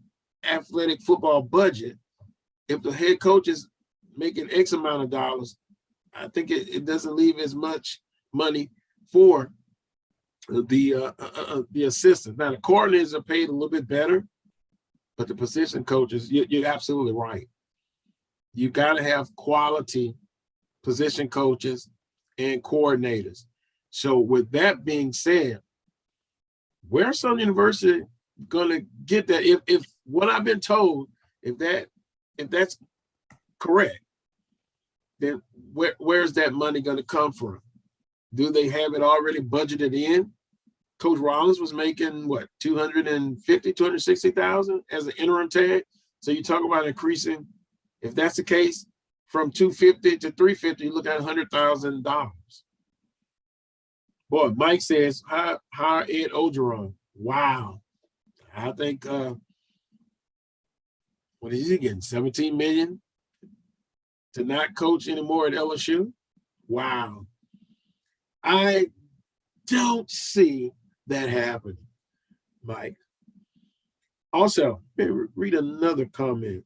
athletic football budget. If the head coach is making X amount of dollars, I think it doesn't leave as much money for the assistant. Now, the coordinators are paid a little bit better, but the position coaches, you're absolutely right. You got to have quality position coaches and coordinators. So with that being said, where's Southern University going to get that? If what I've been told, if that's correct, then where's that money going to come from? Do they have it already budgeted in? Coach Rollins was making what, $260,000 as an interim tag. So you talk about increasing, if that's the case, from $250 to $350, you look at $100,000. Boy, Mike says hire Ed Ogeron. Wow. I think what is he getting? $17 million to not coach anymore at LSU? Wow. I don't see that happening, Mike. Also, read another comment.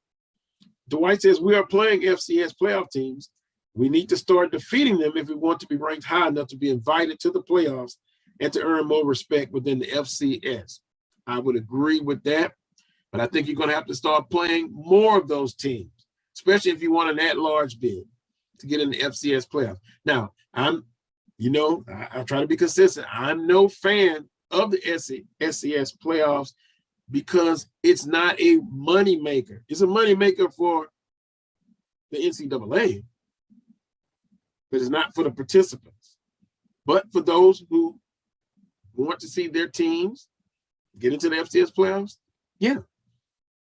Dwight says, we are playing FCS playoff teams. We need to start defeating them if we want to be ranked high enough to be invited to the playoffs and to earn more respect within the FCS. I would agree with that, but I think you're going to have to start playing more of those teams, especially if you want an at-large bid to get in the FCS playoffs. Now, I try to be consistent. I'm no fan of the FCS playoffs because it's not a money maker. It's a money maker for the NCAA, but it's not for the participants. But for those who want to see their teams get into the FCS playoffs, yeah,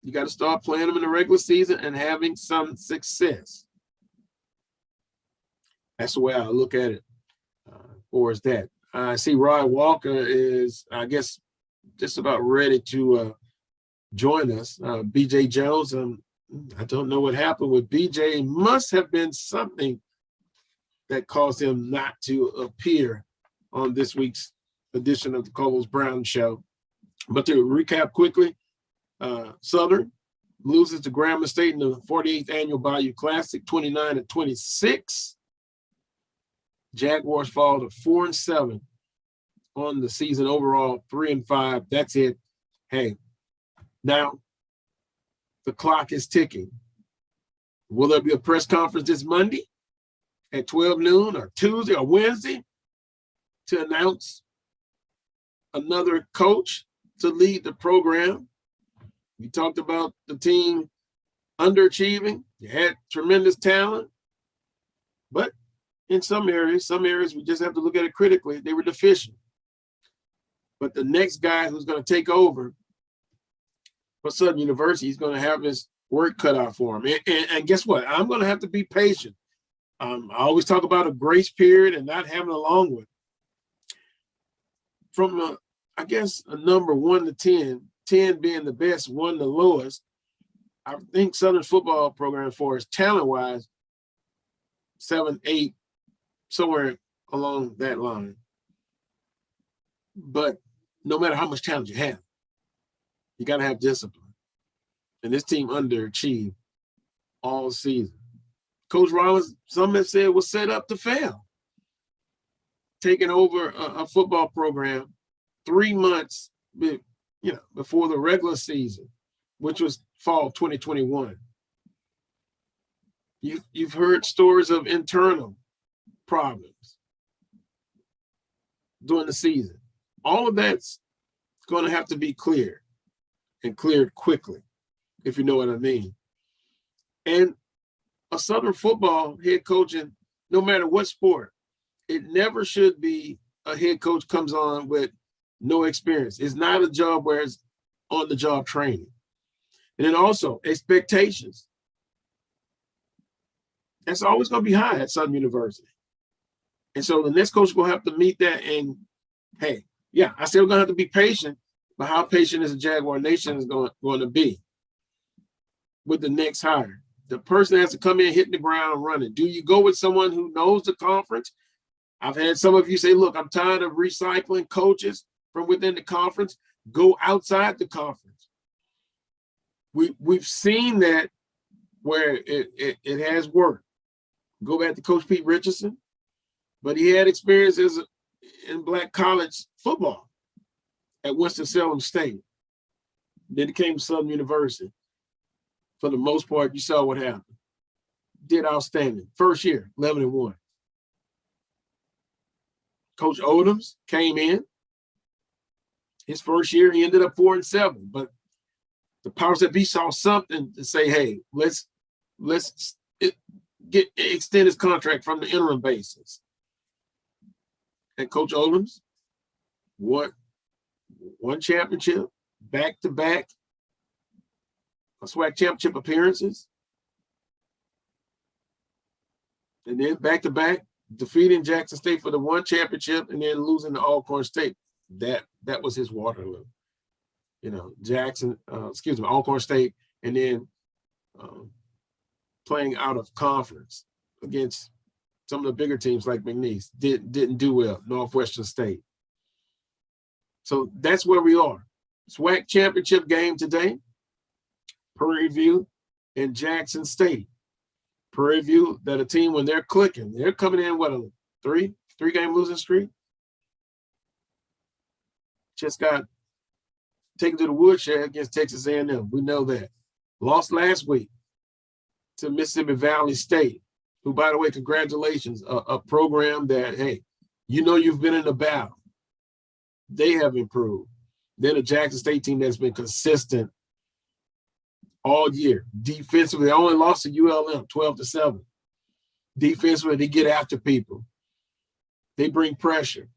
you got to start playing them in the regular season and having some success. That's the way I look at it. Or is that? I see Rod Walker is, I guess, just about ready to join us. BJ Jones, I don't know what happened with BJ. Must have been something that caused him not to appear on this week's edition of the Coles Brown Show. But to recap quickly, Southern loses to Grambling State in the 48th Annual Bayou Classic, 29-26. Jaguars fall to 4-7 on the season overall, 3-5. That's it. Hey, now the clock is ticking. Will there be a press conference this Monday at 12 noon or Tuesday or Wednesday to announce another coach to lead the program? We talked about the team underachieving. You had tremendous talent, but in some areas we just have to look at it critically. They were deficient. But the next guy who's going to take over for Southern University is going to have his work cut out for him. And guess what? I'm going to have to be patient. I always talk about a grace period and not having a long one. From, I guess, a number 1 to 10, 10 being the best, 1 the lowest, I think Southern's football program, for its talent-wise, 7, 8, somewhere along that line. But no matter how much talent you have, you got to have discipline. And this team underachieved all season. Coach Rollins, some have said, was set up to fail. Taking over a football program 3 months before the regular season, which was fall 2021. You've heard stories of internal problems during the season. All of that's going to have to be cleared and cleared quickly, if you know what I mean. And a Southern football head coaching, no matter what sport, it never should be a head coach comes on with no experience. It's not a job where it's on-the-job training. And then also expectations. That's always going to be high at Southern University. And so the next coach will have to meet that. And hey, yeah, I still going to have to be patient, but how patient is the Jaguar Nation is going to be with the next hire? The person has to come in hitting the ground running. Do you go with someone who knows the conference? I've had some of you say, look, I'm tired of recycling coaches from within the conference. Go outside the conference. We've seen that where it has worked. Go back to Coach Pete Richardson, but he had experiences in black college football at Winston-Salem State. Then he came to Southern University. For the most part, you saw what happened. Did outstanding. First year, 11-1. Coach Odoms came in. His first year, he ended up 4-7. But the powers that be saw something to say, hey, let's extend his contract from the interim basis. And Coach Odoms won championship, back-to-back SWAC championship appearances. And then back-to-back, defeating Jackson State for the one championship and then losing to Alcorn State. That was his Waterloo. Alcorn State, and then playing out of conference against some of the bigger teams like McNeese. Didn't do well, Northwestern State. So that's where we are. SWAC championship game today. Prairie View and Jackson State. Prairie View, that a team, when they're clicking, they're coming in, what, a three-game losing streak? Just got taken to the woodshed against Texas A&M. We know that. Lost last week to Mississippi Valley State, who, by the way, congratulations, a program that, hey, you've been in the battle. They have improved. Then a Jackson State team that's been consistent all year. Defensively, they only lost to ULM 12-7. Defensively, they get after people. They bring pressure.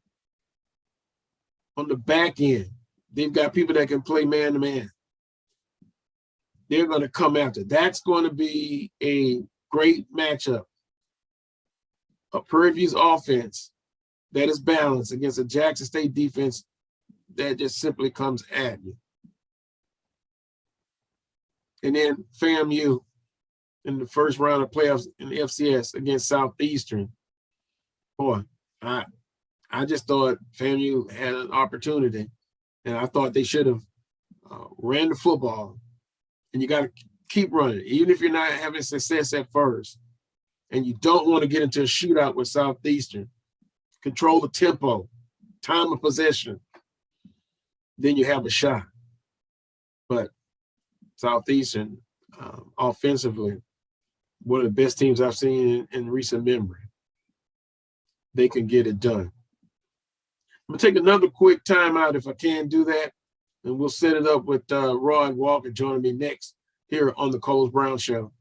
On the back end, they've got people that can play man-to-man. They're going to come after. That's going to be a great matchup. A Prairie View's offense that is balanced against a Jackson State defense that just simply comes at you. And then FAMU in the first round of playoffs in the FCS against Southeastern. Boy, I just thought FAMU had an opportunity, and I thought they should have ran the football. And you got to keep running, even if you're not having success at first. And you don't want to get into a shootout with Southeastern. Control the tempo, time of possession. Then you have a shot. But Southeastern, offensively, one of the best teams I've seen in recent memory. They can get it done. I'm going to take another quick timeout if I can do that, and we'll set it up with Rod Walker joining me next here on the Coles Brown Show,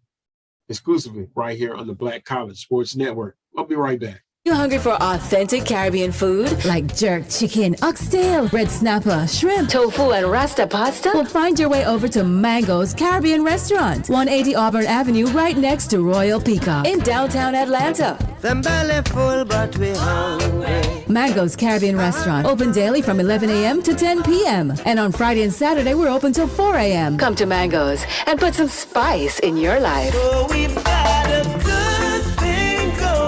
exclusively right here on the Black College Sports Network. I'll be right back. You hungry for authentic Caribbean food? Like jerk chicken, oxtail, red snapper, shrimp, tofu, and rasta pasta? Well, find your way over to Mango's Caribbean Restaurant, 180 Auburn Avenue, right next to Royal Peacock in downtown Atlanta. Them belly full, but we hungry. Mango's Caribbean Restaurant, open daily from 11 a.m. to 10 p.m. And on Friday and Saturday, we're open till 4 a.m. Come to Mango's and put some spice in your life. So we've got a good thing going.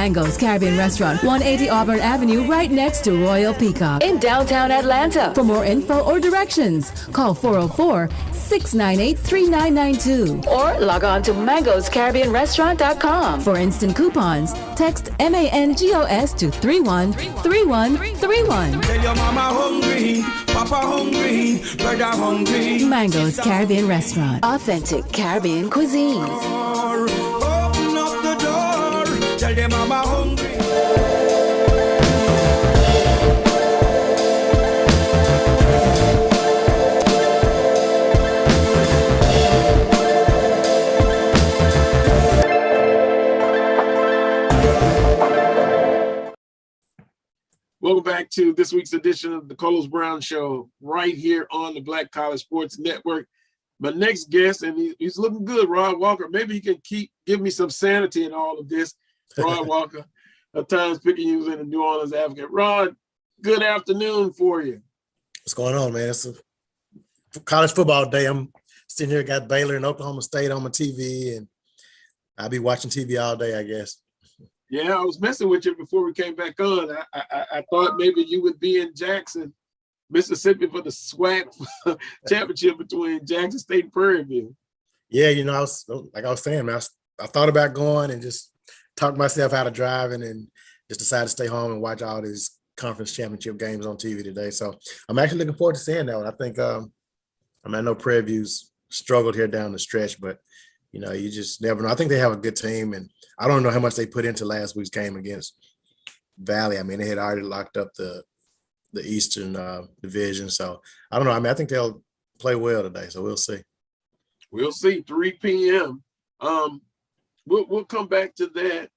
Mango's Caribbean Restaurant, 180 Auburn Avenue, right next to Royal Peacock in downtown Atlanta. For more info or directions, call 404-698-3992 or log on to mangoscaribbeanrestaurant.com. For instant coupons, text MANGOS to 313131. Tell your mama hungry, papa hungry, brother hungry. Mango's Caribbean Restaurant. Authentic Caribbean cuisines. Open up the door. Tell your mama hungry. Welcome back to this week's edition of the Carlos Brown Show, right here on the Black College Sports Network. My next guest, and he's looking good, Rod Walker. Maybe he can give me some sanity in all of this. Rod Walker, at times picking you in the New Orleans Advocate. Rod, good afternoon for you. What's going on, man? It's a college football day. I'm sitting here, got Baylor and Oklahoma State on my TV, and I'll be watching TV all day, I guess. Yeah, I was messing with you before we came back on. I thought maybe you would be in Jackson, Mississippi for the SWAC championship between Jackson State and Prairie View. Yeah, I was saying, man, I thought about going and just talked myself out of driving and just decided to stay home and watch all these conference championship games on TV today. So I'm actually looking forward to seeing that one. I think, I know Prairie View's struggled here down the stretch, but you just never know. I think they have a good team, and I don't know how much they put into last week's game against Valley. I mean, they had already locked up the Eastern Division, so I don't know. I mean, I think they'll play well today, so we'll see. We'll see. 3 p.m. We'll come back to that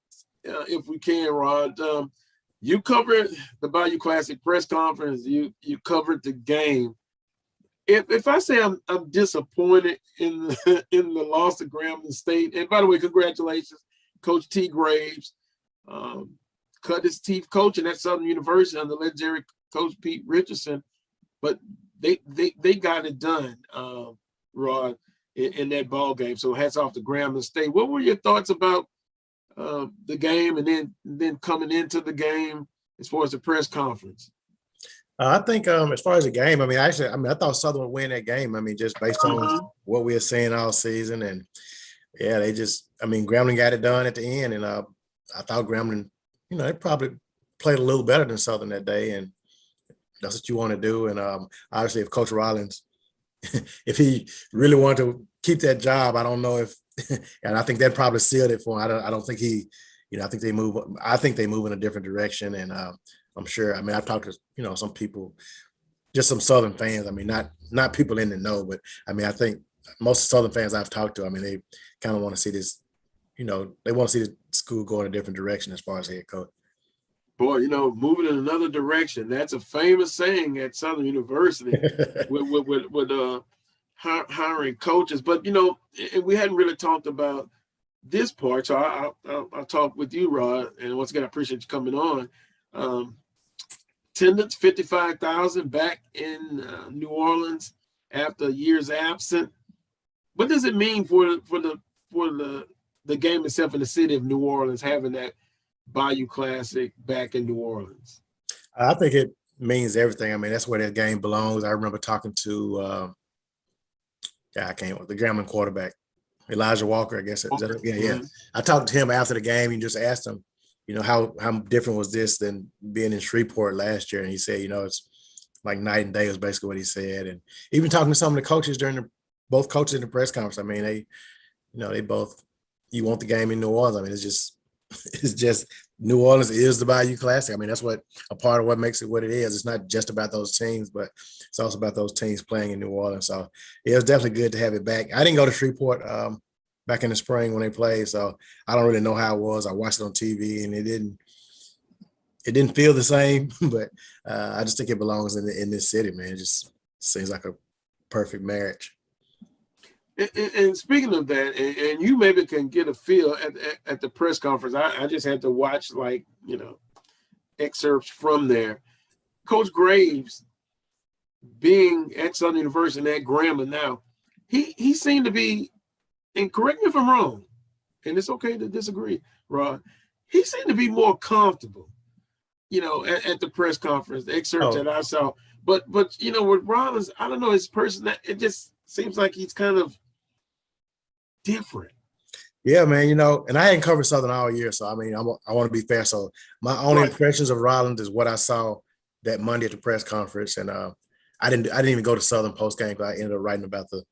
if we can, Rod. You covered the Bayou Classic press conference. You covered the game. If I say I'm disappointed in the loss of Grambling State, and by the way, congratulations, Coach T. Graves, cut his teeth coaching at Southern University under legendary Coach Pete Richardson, but they got it done, Rod, in that ball game. So hats off to Grambling State. What were your thoughts about the game, and then coming into the game as far as the press conference? I think as far as the game, I thought Southern would win that game. I mean, just based on what we were seeing all season. And yeah, Grambling got it done at the end. And I thought Grambling, they probably played a little better than Southern that day. And that's what you want to do. And obviously if Coach Rollins, if he really wanted to keep that job, I don't know if, and I think that probably sealed it for him. I don't think he, I think they move in a different direction. And I'm sure, I've talked to, some people, just some Southern fans. Not people in the know, but I think most Southern fans I've talked to, they kind of want to see this, they want to see the school go in a different direction as far as head coach. Boy, moving in another direction. That's a famous saying at Southern University with hiring coaches. But, and we hadn't really talked about this part. So I'll talk with you, Rod. And once again, I appreciate you coming on. Attendance 55,000 back in New Orleans after years absent. What does it mean for the game itself in the city of New Orleans, having that Bayou Classic back in New Orleans? I think it means everything. That's where that game belongs. I remember talking to the Grambling quarterback, Elijah Walker, I guess. Yeah. I talked to him after the game and just asked him, how different was this than being in Shreveport last year? And he said, it's like night and day was basically what he said. And even talking to some of the coaches both coaches in the press conference, they both, you want the game in New Orleans. It's just New Orleans is the Bayou Classic. That's what a part of what makes it what it is. It's not just about those teams, but it's also about those teams playing in New Orleans. So it was definitely good to have it back. I didn't go to Shreveport back in the spring when they played, so I don't really know how it was. I watched it on TV, and it didn't feel the same. But I just think it belongs in this city, man. It just seems like a perfect marriage. And speaking of that, and you maybe can get a feel at the press conference. I just had to watch excerpts from there. Coach Graves, being at Southern University and at Grambling now, he seemed to be, and correct me if I'm wrong, and it's okay to disagree, Rod. he seemed to be more comfortable, at the press conference, the excerpts that I saw. But with Rollins, I don't know, his person, it just seems like he's kind of different. Yeah, man, and I hadn't covered Southern all year, so I mean, I want to be fair. So my only impressions of Rollins is what I saw that Monday at the press conference, and I didn't even go to Southern post game because I ended up writing about the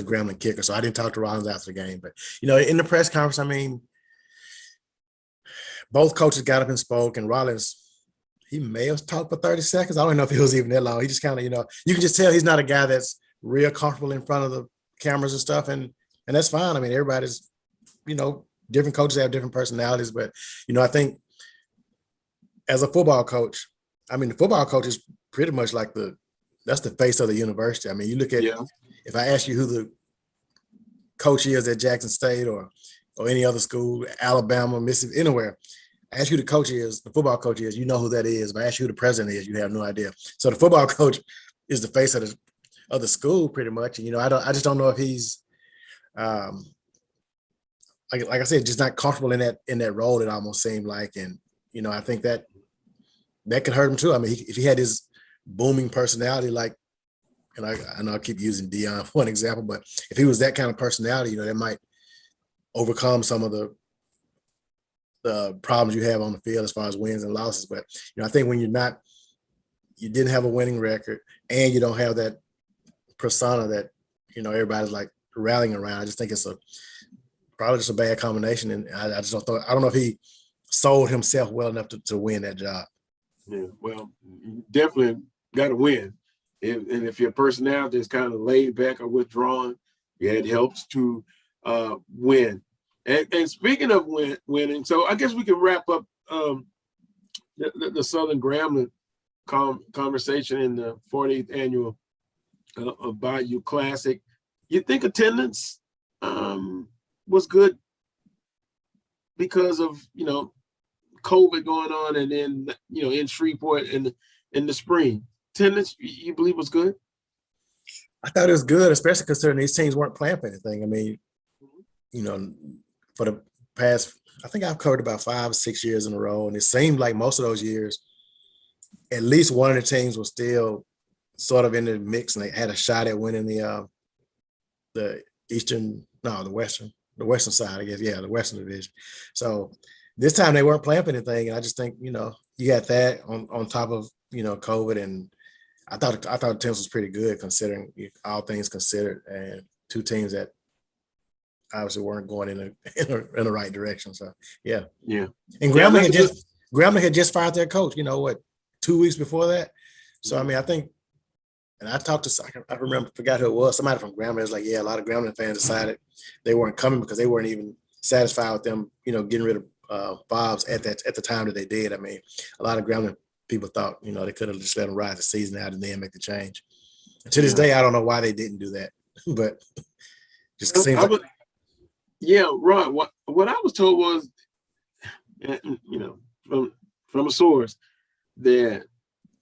Grambling kicker, so I didn't talk to Rollins after the game. But in the press conference, I mean, both coaches got up and spoke, and Rollins, he may have talked for 30 seconds. I don't know if it was even that long. He just kind of, you can just tell he's not a guy that's real comfortable in front of the cameras and stuff, and that's fine. I mean, everybody's, different coaches have different personalities, but I think as a football coach, I mean, the football coach is pretty much like that's the face of the university. I mean, you look at, if I ask you who the coach is at Jackson State or any other school, Alabama, Mississippi, anywhere, I ask you who the coach is, the football coach is, you know who that is. If I ask you who the president is, you have no idea. So the football coach is the face of the school pretty much. And, I just don't know if he's, like I said, just not comfortable in that role. It almost seemed like, and I think that could hurt him too. I mean, if he had his booming personality, like, and I know I keep using Deion for an example, but if he was that kind of personality, that might overcome some of the problems you have on the field as far as wins and losses. But I think when you didn't have a winning record and you don't have that persona that everybody's like rallying around, I just think it's probably just a bad combination, and I don't know if he sold himself well enough to win that job. Yeah, well, you definitely got to win, and if your personality is kind of laid back or withdrawn, it helps to win. And speaking of winning, so I guess we can wrap up the Southern Grambling conversation in the 40th annual Bayou Classic. You think attendance was good because of COVID going on, and then in Shreveport in the spring? Attendance, you believe, was good? I thought it was good, especially considering these teams weren't playing for anything. I mean, for the past, I think I've covered about 5 or 6 years in a row, and it seemed like most of those years, at least one of the teams was still sort of in the mix, and they had a shot at winning the western side, I guess. Yeah, the Western Division. So this time they weren't playing for anything, and I just think you got that on top of COVID, and I thought attendance was pretty good considering all things considered, and two teams that obviously weren't going in the right direction. So yeah. And Grambling had just fired their coach. 2 weeks before that. So I mean, I think, and I talked to, I forgot who it was. Somebody from Grambling was like, yeah, a lot of Grambling fans decided they weren't coming because they weren't even satisfied with them, getting rid of Bob's at the time that they did. I mean, a lot of Grambling people thought, they could have just let them ride the season out and then make the change. And to this day, I don't know why they didn't do that, but just seems like. Yeah, right. What I was told was, from a source, that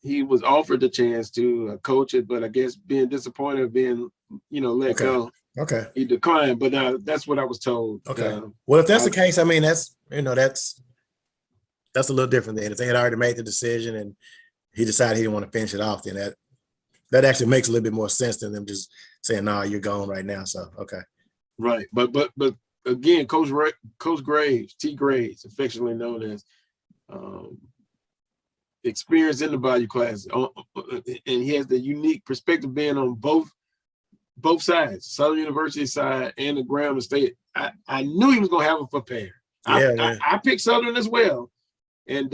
he was offered the chance to coach it, but I guess being disappointed, being let go. Okay. He declined, but that's what I was told. Okay. Well, if that's the case, I mean, that's a little different than if they had already made the decision and he decided he didn't want to finish it off, then that actually makes a little bit more sense than them just saying, no, you're gone right now. So, okay. Right. But again, Coach Graves, T. Graves, affectionately known as experience in the Bayou Classic, and he has the unique perspective being on both sides, Southern University side and the Grambling State. I knew he was going to have them prepared. I picked Southern as well, and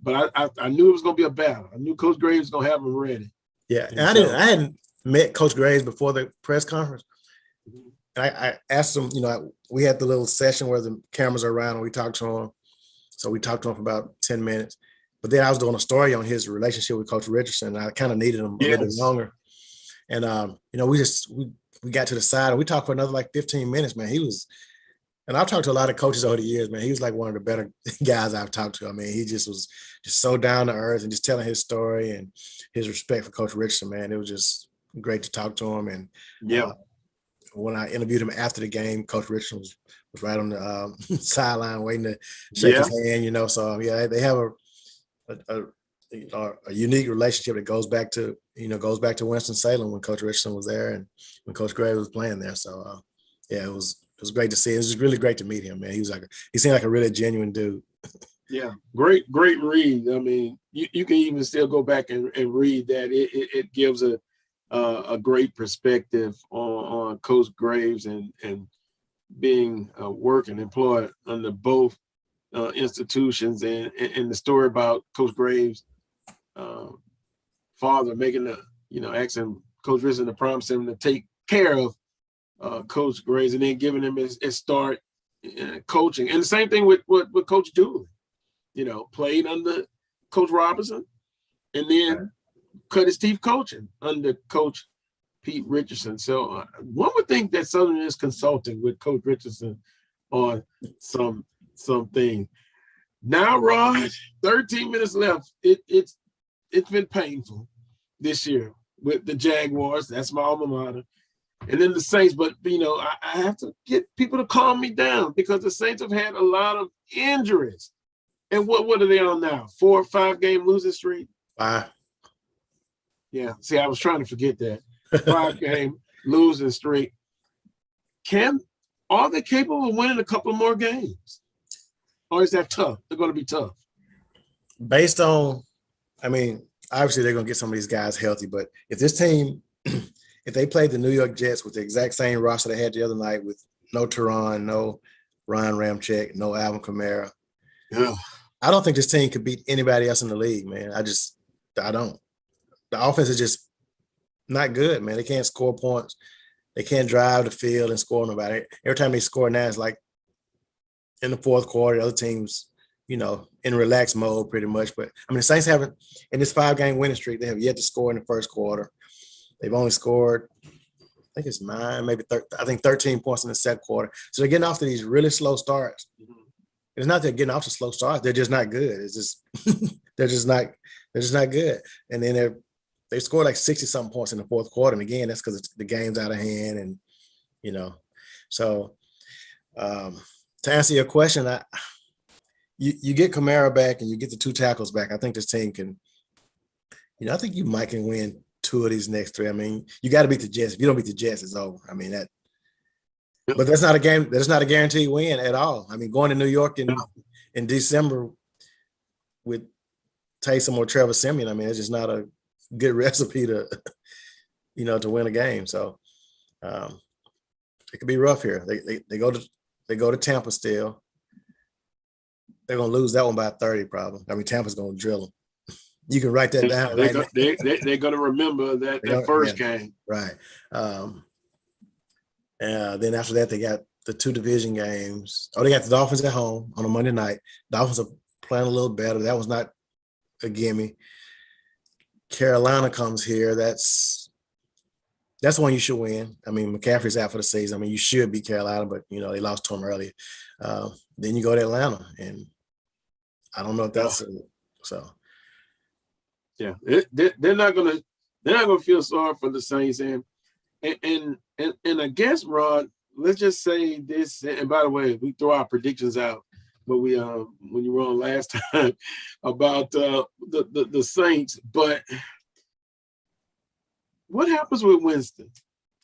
but I knew it was going to be a battle. I knew Coach Graves was going to have them ready. Yeah, and I hadn't met Coach Graves before the press conference. And I asked him, we had the little session where the cameras are around and we talked to him. So we talked to him for about 10 minutes. But then I was doing a story on his relationship with Coach Richardson. And I kind of needed him a little bit longer. And, we got to the side and we talked for another like 15 minutes, man. And I've talked to a lot of coaches over the years, man. He was like one of the better guys I've talked to. I mean, he just was just so down to earth and just telling his story and his respect for Coach Richardson, man. It was just great to talk to him. And when I interviewed him after the game, Coach Richardson was right on the sideline waiting to shake his hand, you know. So yeah, they have a unique relationship that goes back to Winston-Salem when Coach Richardson was there and when Coach Graves was playing there. So yeah, it was great to see. It was just really great to meet him, man. He seemed like a really genuine dude. Yeah, great read. I mean, you can even still go back and read that. It gives a great perspective on Coach Graves and being working employed under both institutions, and the story about Coach Graves' father making asking Coach Richardson to promise him to take care of Coach Graves, and then giving him his start coaching. And the same thing with Coach Dooley. Played under Coach Robinson, and then cut his teeth coaching under Coach Pete Richardson. So one would think that Southern is consulting with Coach Richardson on some things. Now, Rod, 13 minutes left. It's been painful this year with the Jaguars. That's my alma mater. And then the Saints. But, I have to get people to calm me down because the Saints have had a lot of injuries. And what are they on now? 4 or 5 game losing streak? 5. Yeah. See, I was trying to forget that. 5 game losing streak. Are they capable of winning a couple more games? Or is that tough? They're going to be tough. Based on, obviously they're going to get some of these guys healthy, but if this team, if they played the New York Jets with the exact same roster they had the other night with no Teron, no Ryan Ramczyk, no Alvin Kamara, I don't think this team could beat anybody else in the league, man. I don't. The offense is just not good, man. They can't score points. They can't drive the field and score nobody. Every time they score now, it's like in the fourth quarter, the other teams, in relaxed mode pretty much. But, the Saints haven't, in this 5-game winning streak, they have yet to score in the first quarter. They've only scored, I think it's 9, maybe 13 points in the second quarter. So they're getting off to these really slow starts. It's not they're getting off to slow starts. They're just not good. It's just they're just not good. And then they scored like 60-something points in the fourth quarter. And again, that's because the game's out of hand. And, so to answer your question, you get Kamara back and you get the 2 tackles back. I think this team can, I think you might can win 2 of these next 3. You got to beat the Jets. If you don't beat the Jets, it's over. But that's not a game. That's not a guaranteed win at all. Going to New York in December with Taysom or Trevor Siemian, it's just not a good recipe to, to win a game. So it could be rough here. They go to Tampa still. They're gonna lose that one by 30 probably. Tampa's gonna drill them. You can write that down. They're gonna remember that first game. Right. Then after that, they got the 2 division games. They got the Dolphins at home on a Monday night. Dolphins are playing a little better. That was not a gimme. Carolina comes here. That's one you should win. McCaffrey's out for the season. You should beat Carolina, but they lost to him earlier. Then you go to Atlanta, and I don't know if that's so. Yeah, they're not gonna feel sorry for the Saints, and I guess, Rod, let's just say this. And by the way, we throw our predictions out, but we when you were on last time about the Saints. But what happens with Winston?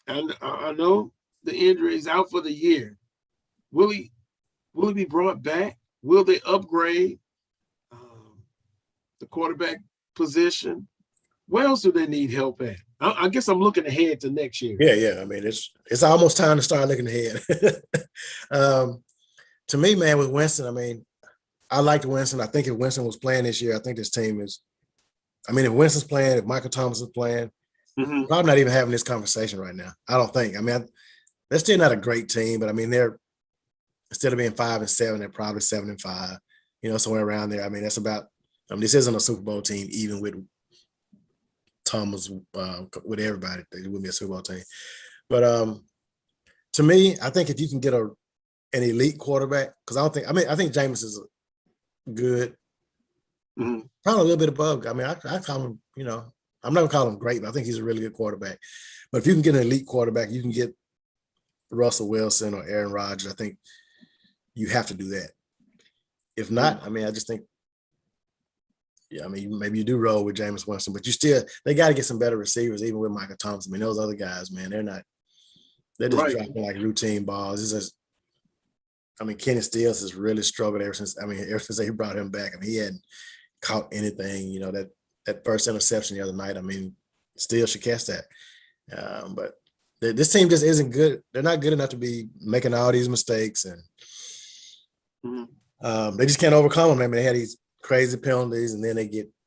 And I know the injury is out for the year. Will he be brought back? Will they upgrade the quarterback position? Where else do they need help at? I guess I'm looking ahead to next year. Yeah. It's almost time to start looking ahead. To me, man, with Winston, I liked Winston. I think if Winston was playing this year, I think this team is. If Winston's playing, if Michael Thomas is playing, probably not even having this conversation right now. I don't think. They're still not a great team, but they're instead of being 5-7, they're probably 7-5. Somewhere around there. That's about. This isn't a Super Bowl team, even with Thomas, with everybody. It wouldn't be a Super Bowl team. But to me, I think if you can get an elite quarterback, because I think Jameis is good, probably a little bit above. I call him, I'm not gonna call him great, but I think he's a really good quarterback. But if you can get an elite quarterback, you can get Russell Wilson or Aaron Rodgers. I think you have to do that. If not, I mean, I just think, yeah, I mean, maybe you do roll with Jameis Winston, but they got to get some better receivers, even with Michael Thomas. I mean, those other guys, man, they're just dropping like routine balls. I mean, Kenny Stills has really struggled ever since they brought him back. I mean, he hadn't caught anything, you know, that first interception the other night. I mean, Stills should catch that. But this team just isn't good. They're not good enough to be making all these mistakes, and they just can't overcome them. I mean, they had these crazy penalties, and then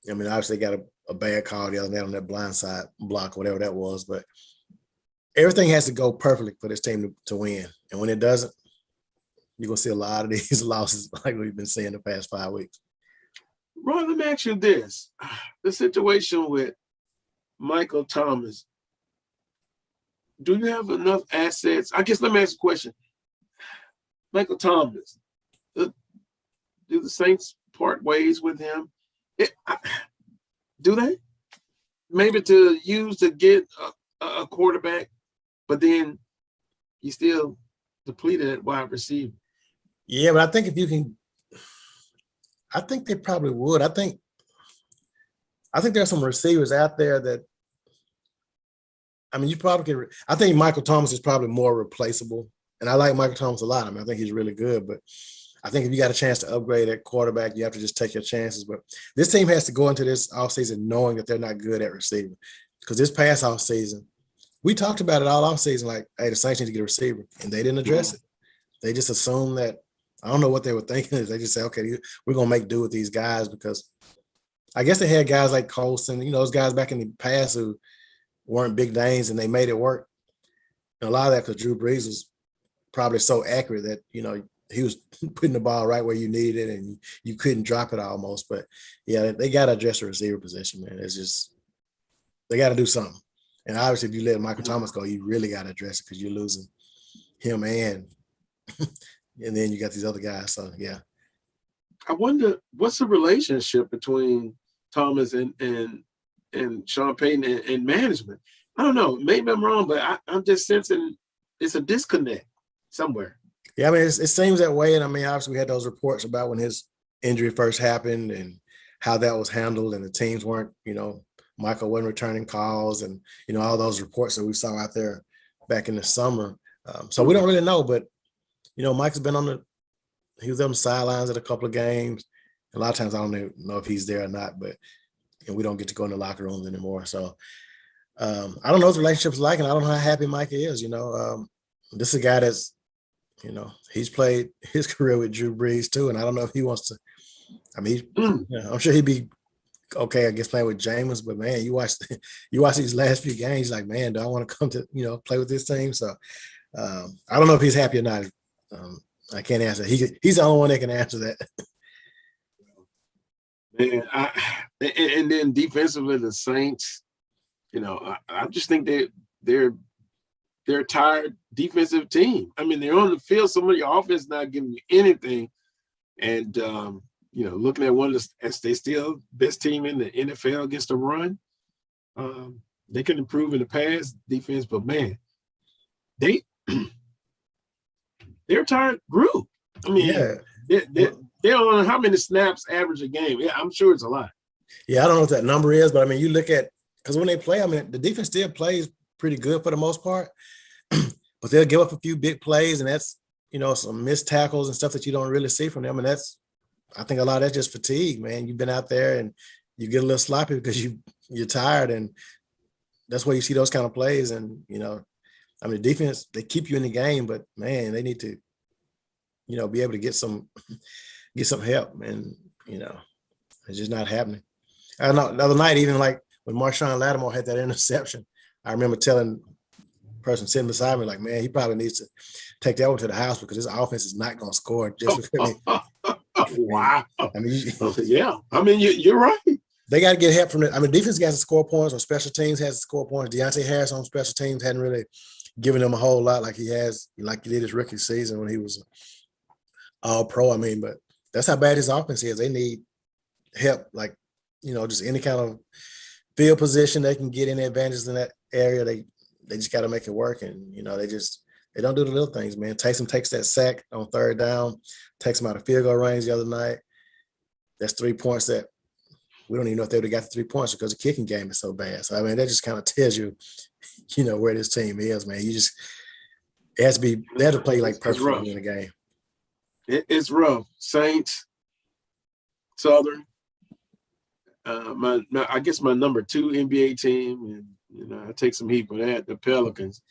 obviously they got a bad call the other night on that blindside block, whatever that was. But everything has to go perfectly for this team to win. And when it doesn't, you're going to see a lot of these losses like we've been seeing the past 5 weeks. Ron, let me ask you this. The situation with Michael Thomas, do you have enough assets? I guess let me ask you a question. Michael Thomas, do the Saints part ways with him? Do they? Maybe to use to get a quarterback, but then you still depleted at wide receiver. Yeah, but I think if you can, I think they probably would. I think there's some receivers out there that, I mean, you probably can. I think Michael Thomas is probably more replaceable, and I like Michael Thomas a lot. I mean, I think he's really good, but I think if you got a chance to upgrade at quarterback, you have to just take your chances. But this team has to go into this offseason knowing that they're not good at receiver, because this past offseason, we talked about it all offseason, like, hey, the Saints need to get a receiver, and they didn't address it. They just assumed that, I don't know what they were thinking. They just said, okay, we're going to make do with these guys, because I guess they had guys like Colson, you know, those guys back in the past who weren't big names, and they made it work. And a lot of that because Drew Brees was probably so accurate that, you know, he was putting the ball right where you needed it, and you couldn't drop it almost. But, yeah, they got to address the receiver position, man. It's just they got to do something. And obviously, if you let Michael Thomas go, you really got to address it because you're losing him and then you got these other guys. So, yeah. I wonder what's the relationship between Thomas and Sean Payton and management. I don't know. Maybe I'm wrong, but I'm just sensing it's a disconnect somewhere. Yeah, I mean, it seems that way. And, I mean, obviously we had those reports about when his injury first happened and how that was handled, and the teams weren't, you know, Michael wasn't returning calls, and, you know, all those reports that we saw out there back in the summer. So we don't really know, but, you know, Mike's been he was on the sidelines at a couple of games. A lot of times I don't even know if he's there or not, but we don't get to go in the locker rooms anymore. So I don't know what the relationship's like, and I don't know how happy Mike is. You know, this is a guy that's, you know, he's played his career with Drew Brees too, and I don't know if he wants to. I mean, I'm sure he'd be okay, I guess, playing with Jameis, but man, you watch these last few games, like, man, do I want to come to, you know, play with this team? So I don't know if he's happy or not. I can't answer. He's the only one that can answer that. Man, and then defensively, the Saints, you know, I just think they're a tired defensive team. I mean, they're on the field. Some of your offense not giving you anything, and you know, looking at one of the, as they still best team in the NFL against the run. They can improve in the pass defense, but man, they're a tired group. I mean, they're on how many snaps average a game? Yeah, I'm sure it's a lot. Yeah, I don't know what that number is, but I mean, you look at, because when they play, I mean, the defense still plays pretty good for the most part, but they'll give up a few big plays, and that's, you know, some missed tackles and stuff that you don't really see from them. And I think a lot of that's just fatigue, man. You've been out there and you get a little sloppy because you're tired, and that's where you see those kind of plays. And, you know, I mean, the defense, they keep you in the game, but man, they need to, you know, be able to get some help, and, you know, it's just not happening. I know the other night, even like when Marshawn Lattimore had that interception, I remember telling the person sitting beside me, like, man, he probably needs to take that one to the house because his offense is not going to score just because. Wow. I mean, yeah. I mean, you're right. They got to get help from it. I mean, defense has to score points, or special teams has to score points. Deontay Harris on special teams hadn't really given them a whole lot like he did his rookie season when he was all-pro. I mean, but that's how bad his offense is. They need help, like, you know, just any kind of field position they can get any advantages in that area. They just got to make it work, and, you know, they They don't do the little things, man. Taysom takes that sack on third down, takes him out of field goal range the other night. That's 3 points that we don't even know if they would have got the 3 points because the kicking game is so bad. So, I mean, that just kind of tells you, where this team is, man. They have to play like perfectly to win the game. It's rough. Saints, Southern. I guess my number 2 NBA team, and I take some heat for that. The Pelicans.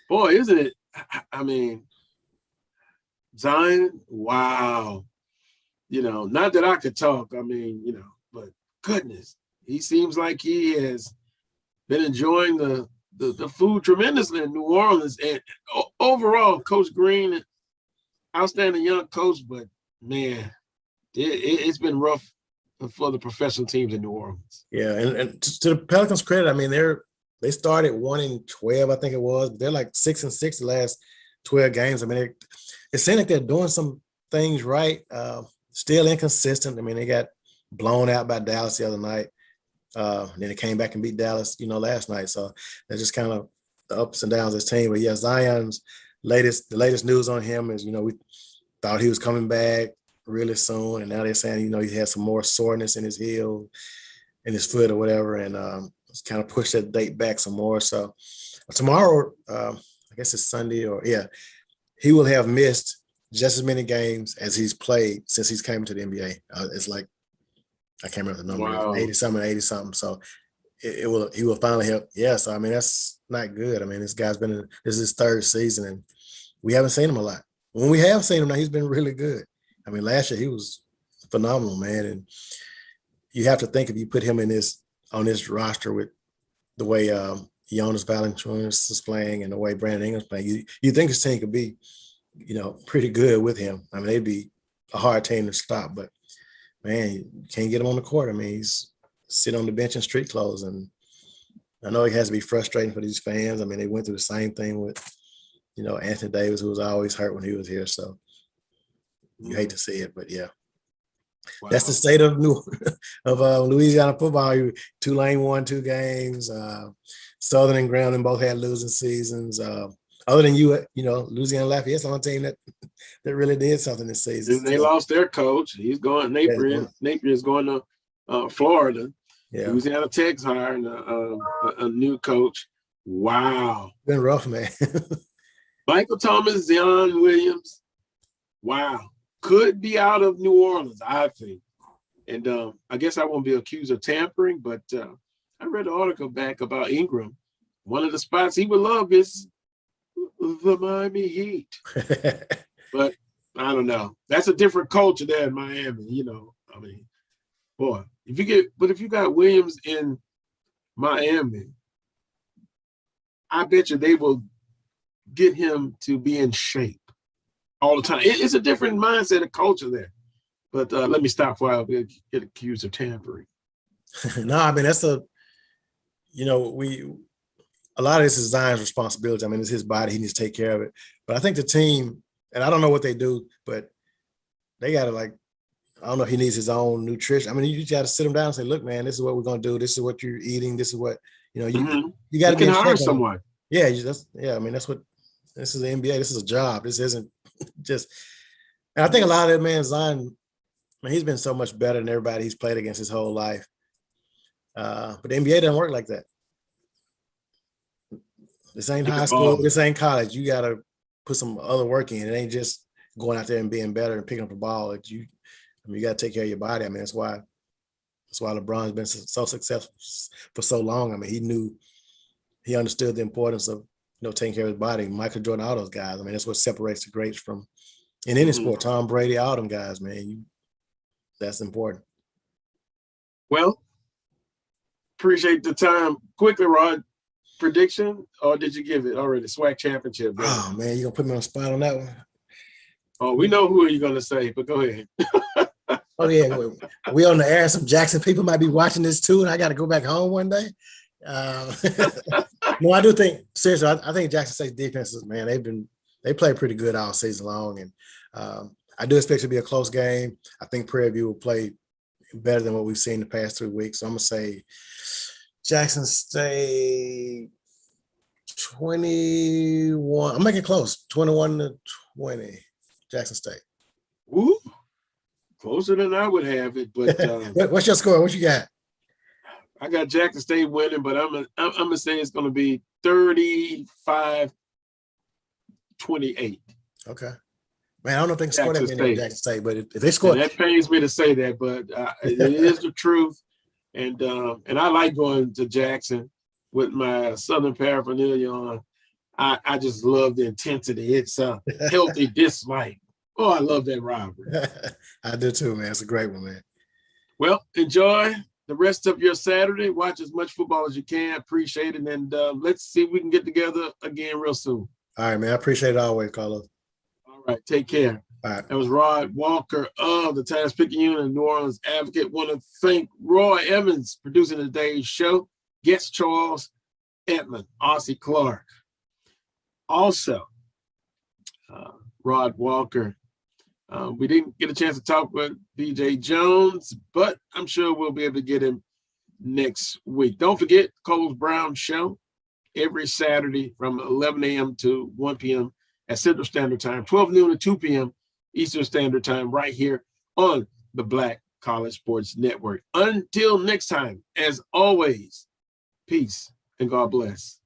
Boy, isn't it? I mean, Zion. Wow. Not that I could talk. I mean, but goodness, he seems like he has been enjoying the food tremendously in New Orleans. And overall, Coach Green, outstanding young coach, but man, it's been rough for the professional teams in New Orleans. Yeah, and to the Pelicans' credit, I mean, they started 1-12, I think it was, but they're like 6-6 the last 12 games. I mean, it seems like they're doing some things right. Still inconsistent. I mean, they got blown out by Dallas the other night. Then they came back and beat Dallas, last night. So that's just kind of the ups and downs of this team. But yeah, Zion's the latest news on him is, we thought he was coming back really soon, and now they're saying, he had some more soreness in his heel, in his foot or whatever, and it's kind of pushed that date back some more. So tomorrow, I guess it's Sunday, he will have missed just as many games as he's played since he's came to the NBA. It's like, I can't remember the number, wow. 80-something. So he will finally help. Yeah, so I mean, that's not good. I mean, this guy's this is his 3rd season, and we haven't seen him a lot. When we have seen him now, he's been really good. I mean, last year he was phenomenal, man. And you have to think, if you put him on this roster with the way Jonas Valanciunas is playing and the way Brandon Ingram's playing, you think his team could be, pretty good with him. I mean, they'd be a hard team to stop, but man, you can't get him on the court. I mean, he's sitting on the bench in street clothes, and I know it has to be frustrating for these fans. I mean, they went through the same thing with, Anthony Davis, who was always hurt when he was here. So you hate to see it, but yeah. Wow. That's the state of Louisiana football. Tulane won 2 games. Southern and Grambling both had losing seasons. Other than Louisiana Lafayette's on a team that really did something this season. They lost their coach. He's going. Napier is going to Florida. Yeah. Louisiana Tech's hiring a new coach. Wow. Been rough, man. Michael Thomas, Zion Williams. Wow. Could be out of New Orleans, I think. And I guess I won't be accused of tampering, but I read an article back about Ingram. One of the spots he would love is the Miami Heat. But I don't know. That's a different culture there in Miami, I mean, boy, if you got Williams in Miami, I bet you they will get him to be in shape all the time. It's a different mindset and culture there. But let me stop before I get accused of tampering. No, I mean, that's a lot of this is Zion's responsibility. I mean, it's his body. He needs to take care of it. But I think the team, and I don't know what they do, but they got to, I don't know if he needs his own nutrition. I mean, you just got to sit him down and say, look, man, this is what we're going to do. This is what you're eating. This is what, you got to hire someone. Yeah. I mean, this is the NBA. This is a job. This isn't just, and I think a lot of that, man, Zion, he's been so much better than everybody he's played against his whole life. But the NBA doesn't work like that. This ain't high school. This ain't college. You got to put some other work in. It ain't just going out there and being better and picking up the ball. You got to take care of your body. I mean, that's why LeBron's been so successful for so long. I mean, he understood the importance of, taking care of his body. Michael Jordan, all those guys. I mean, that's what separates the greats from in any sport. Tom Brady, all them guys, man. That's important. Well, appreciate the time. Quickly, Rod, prediction, or did you give it already? SWAC championship. Bro. Oh man, you gonna put me on the spot on that one? Oh, we know who are you gonna say, but go ahead. Oh yeah, we on the air. Some Jackson people might be watching this too, and I got to go back home one day. No, I do think seriously. I think Jackson State's defenses, man, they play pretty good all season long, and I do expect it to be a close game. I think Prairie View will play better than what we've seen the past 3 weeks. So I'm gonna say Jackson State 21. I'm making close. 21-20. Jackson State. Woo! Closer than I would have it, but what's your score? What you got? I got Jackson State winning, but I'm gonna say it's gonna be 35-28. Okay. Man, I don't know if they can score that many at Jackson State, but if they score, and that pains me to say that, but it is the truth. And I like going to Jackson with my Southern paraphernalia on. I just love the intensity. It's a healthy dislike. Oh, I love that rivalry. I do too, man. It's a great one, man. Well, enjoy the rest of your Saturday. Watch as much football as you can. Appreciate it. And let's see if we can get together again real soon. All right, man. I appreciate it always, Carlos. All right. Take care. All right. That was Rod Walker of the Times-Picayune and New Orleans Advocate. Want to thank Roy Evans producing today's show. Guest Charles Edmond, Ossie Clark. Also, Rod Walker. We didn't get a chance to talk with BJ Jones, but I'm sure we'll be able to get him next week. Don't forget Coles Brown Show every Saturday from 11 a.m. to 1 p.m. at Central Standard Time, 12 noon to 2 p.m. Eastern Standard Time, right here on the Black College Sports Network. Until next time, as always, peace and God bless.